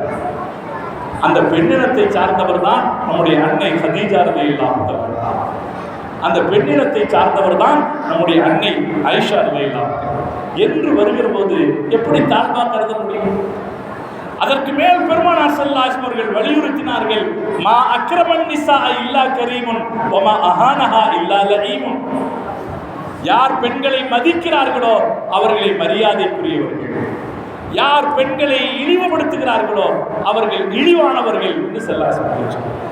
அந்த பெண்ணினத்தை சார்ந்தவர் தான் நம்முடைய அன்னை கதீஜா ரலியல்லாஹு தஆலா. அந்த பெண்ணினத்தை சார்ந்தவர் தான் நம்முடைய அன்னை ஆயிஷா ரலியல்லாஹு தஆலா. என்று வருகிற போது எப்படி தாழ்வாக கருத முடியும்? அதற்கு மேல் பெருமானார் ஸல்லல்லாஹு அலைஹி வஸல்லம் அவர்கள் வலியுறுத்தினார்கள், மா அக்ரமன் நிஸா இல்லா கரீமுன் வ மா அஹானஹா இல்லா லஈமுன். யார் பெண்களை மதிக்கிறார்களோ அவர்களை மரியாதைக்குரியவர்கள், யார் பெண்களை இழிவுபடுத்துகிறார்களோ அவர்கள் இழிவானவர்கள் என்று ஸல்லல்லாஹு அலைஹி வஸல்லம் சொன்னார்.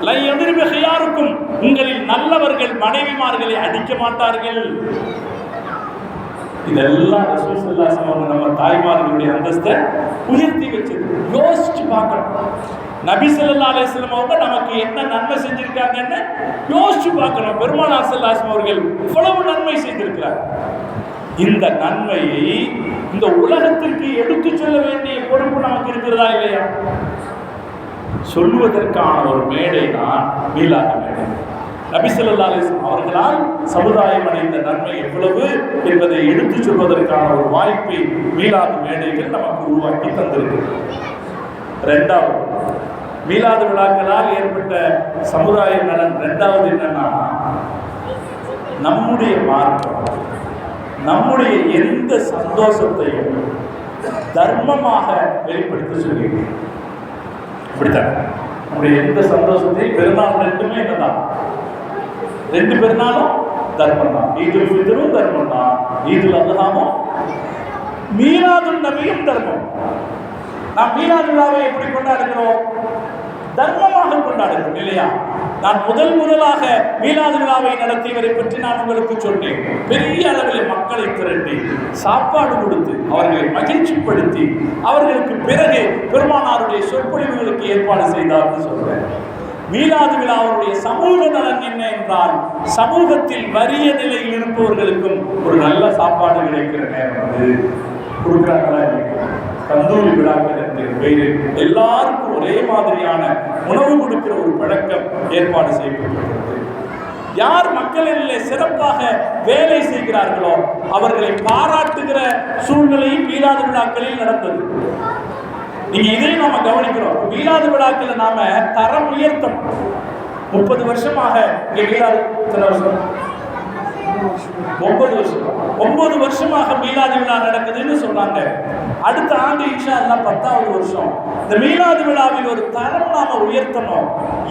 லை யத்ரிபு ஹியாருக்கும், உங்களில் நல்லவர்கள் மனைவிமார்களை அடிக்க மாட்டார்கள். இதெல்லாம் ரசூல் ஸல்லல்லாஹு அலைஹி வஸல்லம் நம்ம தாய்மார்களுடைய அந்தஸ்தை உயர்த்தி வச்சது. யோசிச்சு பார்க்கணும். நபி ஸல்லல்லாஹு அலைஹி வஸல்லம் அவங்க நமக்கு என்ன நன்மை செஞ்சிருக்காங்கன்னு யோசிச்சு பார்க்கணும். பெருமானார் ஸல்லல்லாஹு அலைஹி வஸல்லம் அவர்கள் இவ்வளவு நன்மை செய்திருக்கிறார். இந்த நன்மையை இந்த உலகத்திற்கு எடுத்து சொல்ல வேண்டிய பொறுப்பு நமக்கு இருக்கிறதா இல்லையா? சொல்லுவதற்கான ஒரு மேடை தான் மீலாது மேடை. நபி ஸல்லல்லாஹு அலைஹி வஸல்லம் அவர்களால் சமுதாயம் அடைந்த நன்மை எவ்வளவு என்பதை எடுத்து சொல்வதற்கான ஒரு வாய்ப்பை மீலாது மேடைகள் நமக்கு உருவாக்கி தந்திருக்கிறது. இரண்டாவது, மீலாது விழாக்களால் ஏற்பட்ட சமுதாய நலன் இரண்டாவது என்னன்னா, நம்முடைய மார்க்கம் நம்முடைய எந்த சந்தோஷத்தையும் தர்மமாக வெளிப்படுத்த சொல்லி இப்படித்தான் நம்முடைய எந்த சந்தோஷத்தையும் பெருநாள் ரெண்டுமே என்னதான், ரெண்டு பெருநாளும் தர்மம் தான். ஈதுல் ஃபித்ரும் தர்மம் தான், ஈதுல் அத்ஹாவும் மீலாதுன் நபியும் தர்மம். நாம் மீலாது விழாவை எப்படி கொண்டாடுகிறோம்? தர்மமாக கொண்டாடுகிறோம் இல்லையா? நான் முதலாக மீலாது விழாவை நடத்தியவரை பற்றி நான் உங்களுக்கு சொன்னேன். பெரிய அளவில் மக்களை திரட்டி சாப்பாடு கொடுத்து அவர்களை மகிழ்ச்சிப்படுத்தி அவர்களுக்கு பிறகு பெருமானாருடைய சொற்பொழிவுகளுக்கு ஏற்பாடு செய்தார்னு சொல்றேன். மீலாது விழாவுடைய சமூக நலன் என்ன என்றால், சமூகத்தில் வறிய நிலையில் இருப்பவர்களுக்கும் ஒரு நல்ல சாப்பாடு கிடைக்கிற நேரம் அது கொடுக்குறாங்களா? தந்தூரி விழாக்கள் என்கிற பெயரில் எல்லாருக்கும் ஒரே மாதிரியான உணவு கொடுக்கிற ஒரு பழக்கம் ஏற்பாடு செய்யப்பட்டிருக்கிறது. யார் மக்களிலே சிறப்பாக வேலை செய்கிறார்களோ அவர்களை பாராட்டுகிற சூழ்நிலையும் மீலாது விழாக்களில் நடந்தது. நீங்க இதையும் நாம கவனிக்கிறோம். மீலாது விழாக்கள் நாம தரம் உயர்த்தம். 30 வருஷமாக இங்க மீலாது 9 வருஷமாக மீலாது விழா நடக்குதுன்னு சொன்னாங்க. அடுத்த ஆண்டு இன்ஷா அல்லாஹ் 10வது வருஷம். இந்த மீலாது விழாவில் ஒரு தரம் நாம உயர்த்தணும்.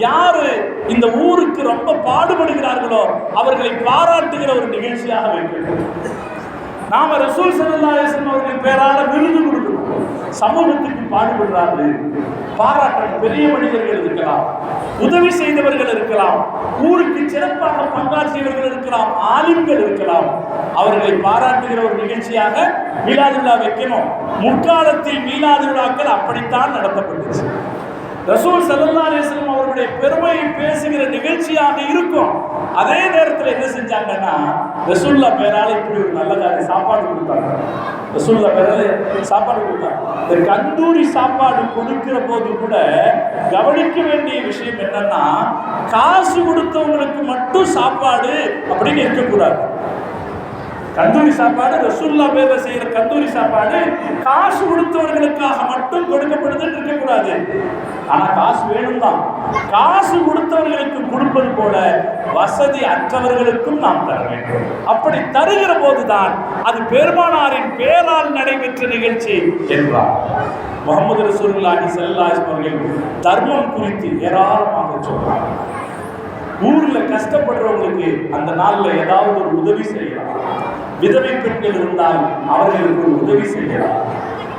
யாரு இந்த ஊருக்கு ரொம்ப பாடுபடுகிறார்களோ அவர்களை பாராட்டுகிற ஒரு நிகழ்ச்சியாக வைக்கணும். நாம ரசூல் ஸல்லல்லாஹு அலைஹி வஸல்லம் அவர்கள் பேரால விருது கொடுக்கணும். சமூகத்துக்கு பாடுபடுறாரு பாராட்டணும். பெரிய மனிதர்கள் இருக்கலாம், உதவி செய்தவர்கள் இருக்கலாம், ஊருக்கு சிறப்பாக பங்காற்றியவர்கள் இருக்கலாம், ஆலிம்கள் இருக்கலாம். அவர்களை பாராட்டுகிற ஒரு நிகழ்ச்சியாக மீலாது விழா வைக்கணும். முற்காலத்தில் மீலாது விழாக்கள் அப்படித்தான் நடத்தப்பட்டுச்சு. ரசூல் ஸல்லல்லாஹு அலைஹி வஸல்லம் அவர்களுடைய பெருமையை பேசுகிற நிகழ்ச்சியாக இருக்கும். அதே நேரத்தில் என்ன செஞ்சாங்கன்னா, ரசூல்லா பேரால இப்படி ஒரு நல்ல காரியம் சாப்பாடு கொடுத்தாங்க. ரசூல்லா பேரால சாப்பாடு கொடுத்தாங்க. இந்த கந்தூரி சாப்பாடு கொடுக்கிற போது கூட கவனிக்க வேண்டிய விஷயம் என்னன்னா, காசு கொடுத்தவங்களுக்கு மட்டும் சாப்பாடு அப்படின்னு இருக்கக்கூடாது. கந்தூரி சாப்பாடு ரசூல்லா பேர்ல செய்யற கந்தூரி சாப்பாடு காசு கொடுத்தவர்களுக்காக மட்டும் கொடுக்கப்படுதுன்னு இருக்கக்கூடாது. ஆனா காசு வேணும் தான். காசு கொடுத்தவர்களுக்கு கொடுப்பது போல வசதி அற்றவர்களுக்கும் நாம் தர வேண்டும். அப்படி தருகிற போதுதான் அது பெருமானாரின் பேரால் நடைபெற்ற நிகழ்ச்சி என்றார். முஹம்மது ரசூலுல்லாஹி ஸல்லல்லாஹு அலைஹி வஸல்லம் தர்மம் குறித்து ஏராளமாக சொல்றாங்க. ஊர்ல கஷ்டப்படுறவங்களுக்கு அந்த நாள்ல ஏதாவது ஒரு உதவி செய்யலாம். விதவை பெண்கள் இருந்தால் அவர்களுக்கு ஒரு உதவி செய்யலாம்.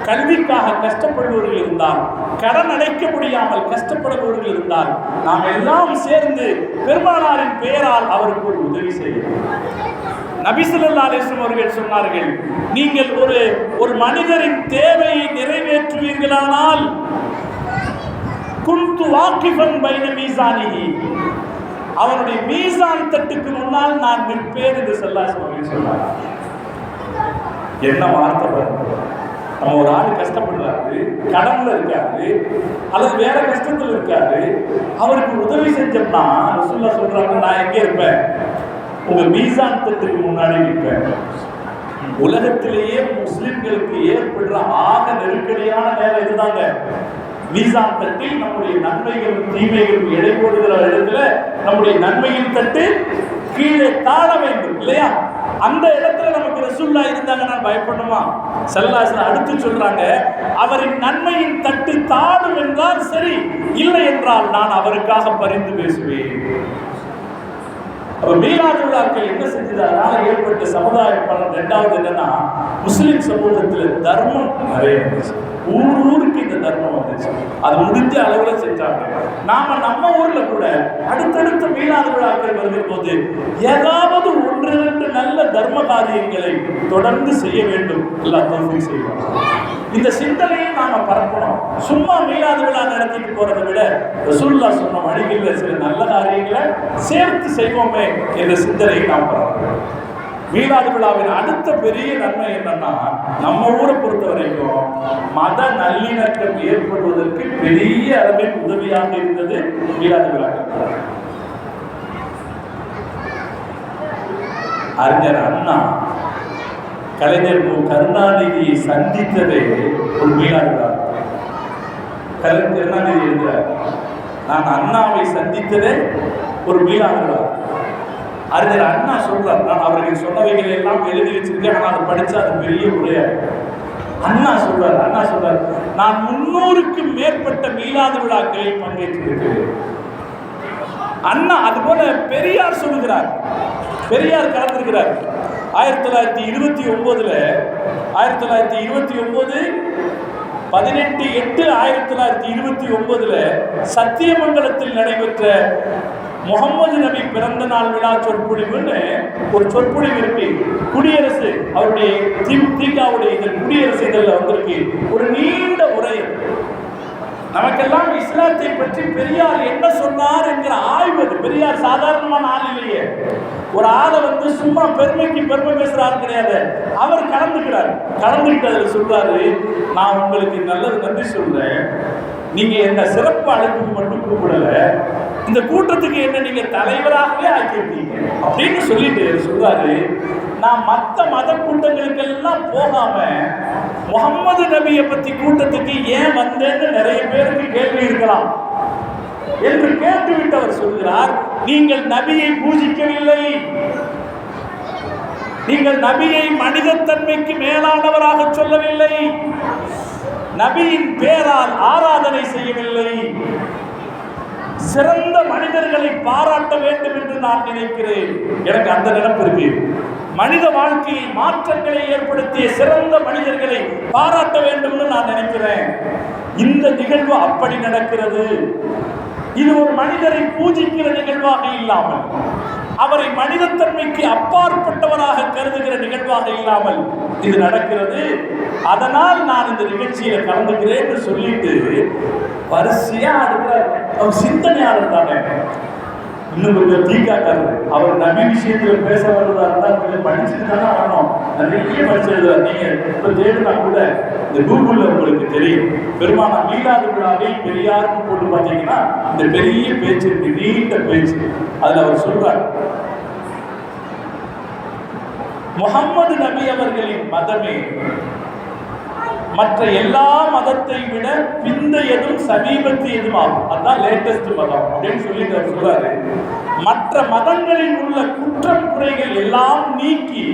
கல்விக்காக கஷ்டப்படுபவர்கள் இருந்தால், கடன் அடைக்க முடியாமல் கஷ்டப்படுபவர்கள் இருந்தால், நாம் எல்லாம் சேர்ந்து பெருமானாரின் பெயரால் அவருக்கு ஒரு உதவி செய்யலாம். நபி ஸல்லல்லாஹு அலைஹி வஸல்லம் அவர்கள் சொன்னார்கள், நீங்கள் ஒரு மனிதரின் தேவையை நிறைவேற்றுவீர்களானால் குன்து வாகிஃபன் பைன மீசானிஹி, அவனுடைய மீசான் தட்டுக்கு முன்னால் நான் நிற்பேன் என்று சொன்னார். என்ன வார்த்தை பாருங்க. நம்ம ஒரு ஆள் கஷ்டப்படுறாரு, கடன்ல இருக்காரு, அல்லது வேற கஷ்டத்தில் இருக்காரு, அவருக்கு உதவி செஞ்சோம்னா ரசூலுல்லாஹ் சொல்றாங்க, நான் எங்க இருப்பேன்? உங்க மீசான் தட்டுக்கு முன்னாடி நிற்பேன். உலகத்திலேயே முஸ்லிம்களுக்கு ஏற்படுற ஆக நெருக்கடியான நேரம் இதுதாங்க. மீசான் தட்டில் நம்முடைய நன்மைகளும் தீமைகளும் எடை போடுகிற இடத்துல நம்முடைய நன்மையின் தட்டு கீழே தாழ வேண்டும் இல்லையா? அந்த இடத்துல நமக்கு ரசூலுல்லாஹ் இருந்தாங்கன்னா பயப்படணுமா? ஸல்லல்லாஹு அலைஹி வஸல்லம் அடுத்து சொல்றாங்க, அவரின் நன்மையின் தட்டு தாழும் என்றால் சரி, இல்லை என்றால் நான் அவருக்காக பரிந்து பேசுவேன். மீலாது விழாக்கள் என்ன செஞ்சது? அதனால ஏற்பட்ட சமுதாய பலன் ரெண்டாவது என்னன்னா, முஸ்லிம் சமூகத்தில் தர்மம் நிறைய இருந்துச்சு. ஊருக்கு இந்த தர்மம் வந்துச்சு. அது முடிஞ்ச அளவுல செஞ்சாங்க. நாம நம்ம ஊர்ல கூட அடுத்தடுத்த மீலாது விழாக்கள் வருகிற போது ஏதாவது 1-2 நல்ல தர்ம காரியங்களை தொடர்ந்து செய்ய வேண்டும். எல்லாம் தௌஃபீக் செய்வாங்க. இந்த சிந்தனையை நாம பரப்பணும். சும்மா மீலாது விழா நடத்திட்டு போறதை விட ரசூலுல்லாஹ் சொன்ன வழிகளில் சில நல்ல காரியங்களை சேர்த்து செய்வோமே என்ற சிந்தனையை நாம் பரப்பணும். மீலாது விழாவின் அடுத்த பெரிய நன்மை என்னன்னா, நம்ம ஊரை பொறுத்த வரைக்கும் மத நல்லிணக்கம் ஏற்படுவதற்கு பெரிய அளவில் உதவியாக இருந்தது மீலாது விழாக்கள். அறிஞர் அண்ணா கலைஞர் கருணாநிதியை சந்தித்ததே ஒரு மீலாது விழா. கலைஞர் கருணாநிதி எழுதுகிறார், நான் அண்ணாவை சந்தித்ததே ஒரு மீலாது விழா. அறிஞர் அண்ணா சொல்றார், நான் அவர்கள் சொன்னவைகளை எல்லாம் எழுதி வச்சிருக்கேன், ஆனால் அதை படிச்சா அது பெரிய உரையாகும். அண்ணா சொல்றார், நான் 300க்கும் மேற்பட்ட மீலாது விழாக்களில் பங்கேற்றிருக்கிறேன். அண்ணா அதுபோல பெரியார் சொல்லுகிறார், பெரியார் கலந்திருக்கிறார். 1929 18/8/1929 சத்தியமங்கலத்தில் நடைபெற்ற முகமது நபி பிறந்த நாள் விழா சொற்பொழிவுன்னு ஒரு சொற்பொழிவு இருக்கு. குடியரசு அவருடைய திமுகவுடைய இதழ் குடியரசு இதழில் வந்திருக்கு. ஒரு நீண்ட உரை. நமக்கெல்லாம் இஸ்லாத்தை பற்றி பெரியார் என்ன சொன்னார் என்கிற ஆய்வு. பெரியார் சாதாரணமான ஆள் இல்லையே. ஒரு ஆளை சும்மா பெருமைக்கு பெருமை பேசுற ஆள் கிடையாது. அவர் கலந்துக்கிட்டு அதில் சொல்றாரு, நான் உங்களுக்கு நல்லது நன்றி சொல்றேன், நீங்க என்ன சிறப்பு அழைப்புக்கு மட்டும் கூப்பிடல, இந்த கூட்டத்துக்கு என்ன நீங்க தலைவராகவே ஆக்கியிருக்கீங்க அப்படின்னு சொல்லிட்டு சொல்றாரு, நான் மற்ற மத கூட்டங்களுக்கெல்லாம் போகாம முகம்மது நபியை பத்தி கூட்டத்துக்கு ஏன் வந்தேன்னு நிறைய பேருக்கு கேள்வி இருக்கலாம் என்று கேட்டுவிட்டு அவர் சொல்கிறார், நீங்கள் நபியை பூஜிக்கவில்லை, நீங்கள் நபியை மனிதத்தன்மைக்கு மேலானவராக சொல்லவில்லை, நபியின் பேரால் ஆராதனை செய்யவில்லை, சிறந்த மனிதர்களை பாராட்ட வேண்டும் என்று நான் நினைக்கிறேன். எனக்கு அந்த நினைப்பு இருக்கு. மனித வாழ்க்கையில் மாற்றங்களை ஏற்படுத்திய சிறந்த மனிதர்களை பாராட்ட வேண்டும் என்று நான் நினைக்கிறேன். இந்த நிகழ்வு அப்படி நடக்கிறது. இது ஒரு மனிதரை பூஜிக்கிற நிகழ்வாக இல்லாமல், அவரை மனிதத்தன்மைக்கு அப்பாற்பட்டவராக கருதுகிற நிகழ்வாக இல்லாமல் இது நடக்கிறது. அதனால் நான் இந்த நிகழ்ச்சியில கலந்துக்கிறேன் என்று சொல்லிட்டு வரிசையா இருக்கிறார். அவர் சிந்தனையாளர் தானே, இன்னும் கொஞ்சம் தீக்காக்காரு. அவர் நபி விஷயத்தில் பேச வருவதா இருந்தால் கொஞ்சம் படிச்சுட்டு தானே வரணும். நிறைய படிச்சிருந்தார். நீங்க இப்ப தேடுனா கூட இந்த கூகுள்ல உங்களுக்கு தெரியும். பெருமானா மீலாது விழாவில் பெரியாருன்னு போட்டு பார்த்தீங்கன்னா இந்த பெரிய பேச்சு இருக்கு, நீண்ட பேச்சு. அதுல அவர் சொல்றார், முகம்மது நபி அவர்களின் மதமே மற்ற எல்லா மதத்தை விட பிந்தையதும் சமீபத்தியதும் ஆகும். அதுதான் லேட்டஸ்ட் மதம் அப்படின்னு சொல்லிட்டு அவர் சொல்றாரு. மற்ற மதங்களில் உள்ள குற்றம் குறைகள் எல்லாம் நீக்கி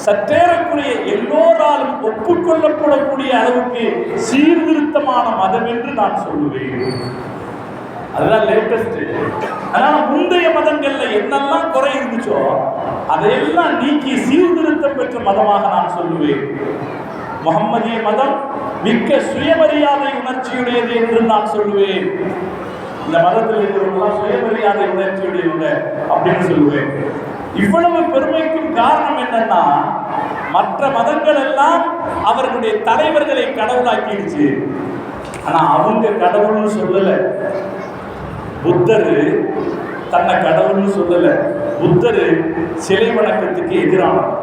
சற்றேறக்குரிய எல்லோராலும் ஒப்புக்கொள்ளப்படக்கூடிய அளவுக்கு சீர்திருத்தமான மதம் என்று நான் சொல்லுவேன். அதுதான் லேட்டஸ்ட். அதனால முந்தைய மதங்கள்ல என்னெல்லாம் குறை இருந்துச்சோ அதையெல்லாம் நீக்கி சீர்திருத்தம் பெற்ற மதமாக நான் சொல்லுவேன். முகம்மதிய மதம் மிக்க சுயமரியாதை உணர்ச்சியுடையது என்று நான் சொல்லுவேன். இந்த மதத்தில் இருக்கிறவங்களாம் சுயமரியாதை உணர்ச்சியுடையவங்க அப்படின்னு சொல்லுவேன். இவ்வளவு பெருமைக்கும் காரணம் என்னன்னா, மற்ற மதங்கள் எல்லாம் அவர்களுடைய தலைவர்களை கடவுளாக்கிடுச்சு. ஆனா அவங்க கடவுள்னு சொல்லல. புத்தர் தன்னை கடவுள்னு சொல்லல. புத்தர் சிலை வணக்கத்துக்கு எதிரானவர்.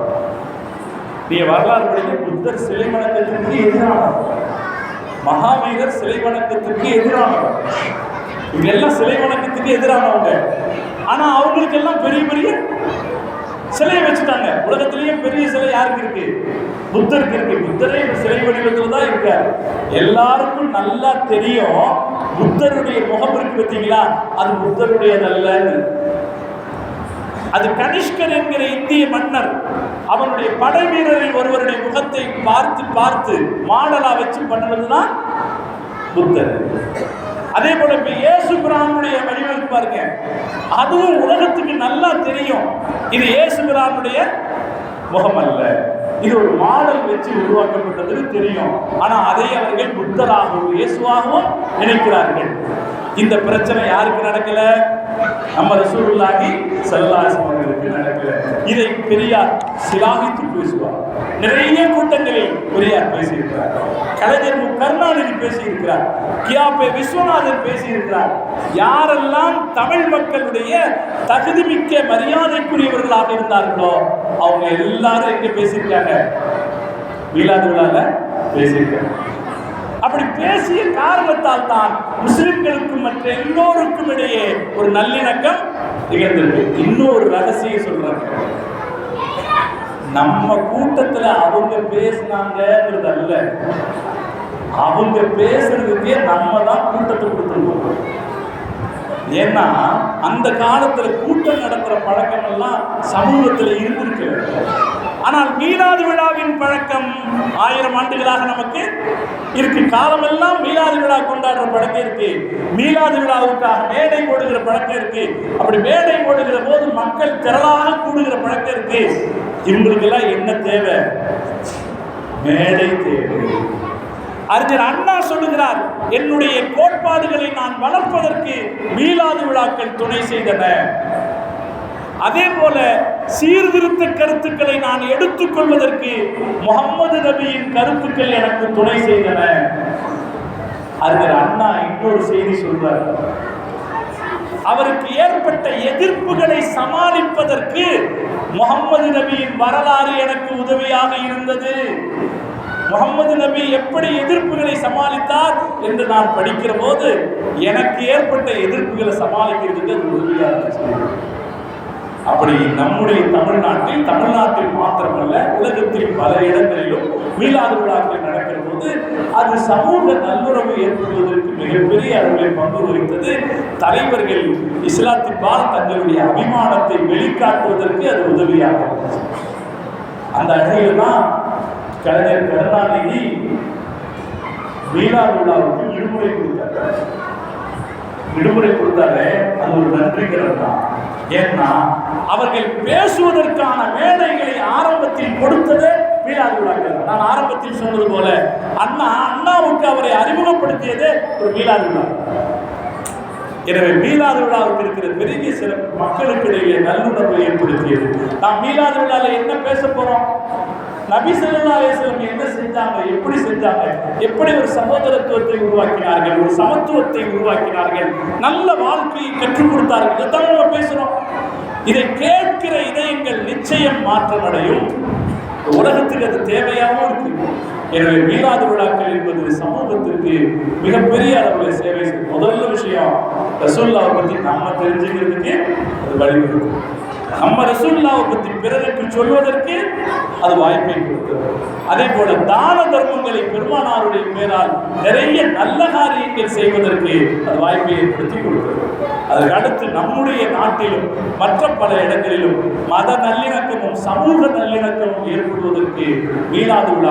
நீ வரலாறு படிக்க, புத்தர் சிலை வணக்கத்திற்கு எதிரானவர், மகாவீரர் சிலை வணக்கத்திற்கு எதிரானவர். இவங்க எல்லாம் சிலை வணக்கத்துக்கு எதிரானவங்க. ஆனா அவங்களுக்கு எல்லாம் பெரிய பெரிய சிலையை வச்சுட்டாங்க. உலகத்திலேயே பெரிய சிலை யாருக்கு இருக்கு? புத்தருக்கு இருக்கு. புத்தரே சிலை வடிவத்தில் தான் இருக்காரு. எல்லாருக்கும் நல்லா தெரியும் புத்தருடைய முகம் இருக்கு பார்த்தீங்களா, அது புத்தருடையதல்லன்னு. அது கனிஷ்கர் என்கிற இந்திய மன்னர் அவனுடைய படை வீரரில் ஒருவருடைய முகத்தை பார்த்து பார்த்து மாடலா வச்சு பண்ணதுதான் புத்தர். அதே போல இப்ப இயேசு பிரானுடைய வடிவமைப்பு பாருங்க, அதுவும் உலகத்துக்கு நல்லா தெரியும் இது இயேசு பிரானுடைய முகம் அல்ல, இது ஒரு மாடல் வச்சு உருவாக்கப்பட்டது தெரியும். ஆனா அதை அவர்கள் புத்தராகவும் இயேசுவாகவும் நினைக்கிறார்கள். இந்த பிரச்சனை யாருக்கு நடக்கல? நம்ம ரசூலுல்லாஹி ஸல்லல்லாஹு அலைஹி வஸல்லம் நடக்கல. இதை பெரியார் சிலாகித்து பேசுவார். நிறைய கூட்டங்களில் பெரியார் பேசியிருக்கிறார். கலைஞர் கருணாநிதி பேசியிருக்கிறார். கியாபே விஸ்வநாதன் பேசியிருக்கிறார். யாரெல்லாம் தமிழ் மக்களுடைய தகுதிமிக்க மரியாதைக்குரியவர்களாக இருந்தார்களோ அவங்க எல்லாரும் எங்க பேசியிருக்காங்க? மீலாது விழால பேசியிருக்காங்க. அப்படி பேசிய காரணத்தால் தான் முஸ்லிம்களுக்கும் மற்ற எல்லோருக்கும் இடையே ஒரு நல்லிணக்கம் நிகழ்ந்திருக்கு. இன்னொரு ரகசியம் சொல்றாங்க, நம்ம கூட்டத்துல அவங்க பேசினாங்கிறது அல்ல, அவங்க பேசுறதுக்கே நம்ம தான் கூட்டத்தை கொடுத்துருக்கோம். ஏன்னா அந்த காலத்துல கூட்டம் நடத்துற பழக்கம் எல்லாம் சமூகத்தில் இருந்திருக்கு. ஆனால் மீலாது விழாவின் பழக்கம் 1000 ஆண்டுகளாக நமக்கு இருக்கு. காலமெல்லாம் மீலாது விழா கொண்டாடுற பழக்கம் இருக்கு. மீலாது விழாவுக்காக மேடை போடுகிற பழக்கம் இருக்கு. அப்படி மேடை போடுகிற போது மக்கள் திரளாக கூடுகிற பழக்கம் இருக்கு. இவங்களுக்கெல்லாம் என்ன தேவை? மேடை தேவை. அறிஞர் அண்ணா சொல்லுகிறார், என்னுடைய கோட்பாடுகளை நான் வளர்ப்பதற்கு மீலாது விழாக்கள் துணை செய்தன. அதே போல சீர்திருத்த கருத்துக்களை நான் எடுத்துக்கொள்வதற்கு முகம்மது நபியின் கருத்துக்கள் எனக்கு துணை செய்தன. அறிஞர் அண்ணா இன்னொரு செய்தி சொல்றார், அவருக்கு ஏற்பட்ட எதிர்ப்புகளை சமாளிப்பதற்கு முகம்மது நபியின் வரலாறு எனக்கு உதவியாக இருந்தது. முகம்மது நபி எப்படி எதிர்ப்புகளை சமாளித்தார் என்று நான் படிக்கிற போது எனக்கு ஏற்பட்ட எதிர்ப்புகளை சமாளிக்கிறதுக்கு அது உதவியாக இருந்துச்சு. அப்படி நம்முடைய தமிழ்நாட்டில் மாத்திரமல்ல, உலகத்தில் பல இடங்களிலும் மீலாது விழாக்கள் நடக்கிற போது அது சமூக நல்லுறவு ஏற்படுவதற்கு மிகப்பெரிய அளவில் பங்கு வகித்தது. தலைவர்கள் இஸ்லாத்தின்பால் தங்களுடைய அபிமானத்தை வெளிக்காட்டுவதற்கு அது உதவியாக இருந்துச்சு. அந்த அடியில் தான் கலைஞர் கருணாநிதி மீலாது விழாவுக்கு விடுமுறை கொடுத்தாரு. அது ஒரு நன்றிகரம் தான். ஏன்னா அவர்கள் பேசுவதற்கான மேடைகளை ஆரம்பத்தில் கொடுத்ததே மீலாது விழாக்கள். நான் ஆரம்பத்தில் சொன்னது போல அண்ணாவுக்கு அவரை அறிமுகப்படுத்தியதே ஒரு மீலாது விழா. எனவே மீலாது விழாவுக்கு இருக்கிற பெரிய சிறப்பு மக்களுக்கு இடையே நல்லுணர்வை ஏற்படுத்தியது. நாம் மீலாது விழாவில் என்ன பேச போறோம்? நபி ஸல்லல்லாஹு அலைஹி வஸல்லம் என்ன செஞ்சாங்க, எப்படி செஞ்சாங்க, எப்படி ஒரு சகோதரத்துவத்தை உருவாக்கினார்கள், ஒரு சமத்துவத்தை உருவாக்கினார்கள், நல்ல வாழ்க்கையை கற்றுக் கொடுத்தார்கள். இதைத்தான் நம்ம பேசுறோம். இதை கேட்கிற இதயங்கள் நிச்சயம் மாற்றமடையும். உலகத்துக்கு அது தேவையாகவும் இருக்கு. எனவே மீலாது விழாக்கள் என்பது சமூகத்திற்கு மிகப்பெரிய அளவில் சேவை செய்யும். முதல்ல விஷயம், ரசூலுல்லாஹை பற்றி நம்ம தெரிஞ்சுக்கிறதுக்கு அது வழிவகுக்கும். நம்ம ரசூலுல்லாஹை பற்றி பிறருக்கு சொல்வதற்கு அது வாய்ப்பை கொடுத்தது. அதே போல தான தர்மங்களை பெருமானாருடைய பேரால் நிறைய நல்ல காரியங்கள் செய்வதற்கு அது வாய்ப்பை ஏற்படுத்தி கொடுத்தது. அதற்கு அடுத்து நம்முடைய நாட்டிலும் மற்ற பல இடங்களிலும் மத நல்லிணக்கமும் சமூக நல்லிணக்கமும் ஏற்படுவதற்கு மீலாது விழா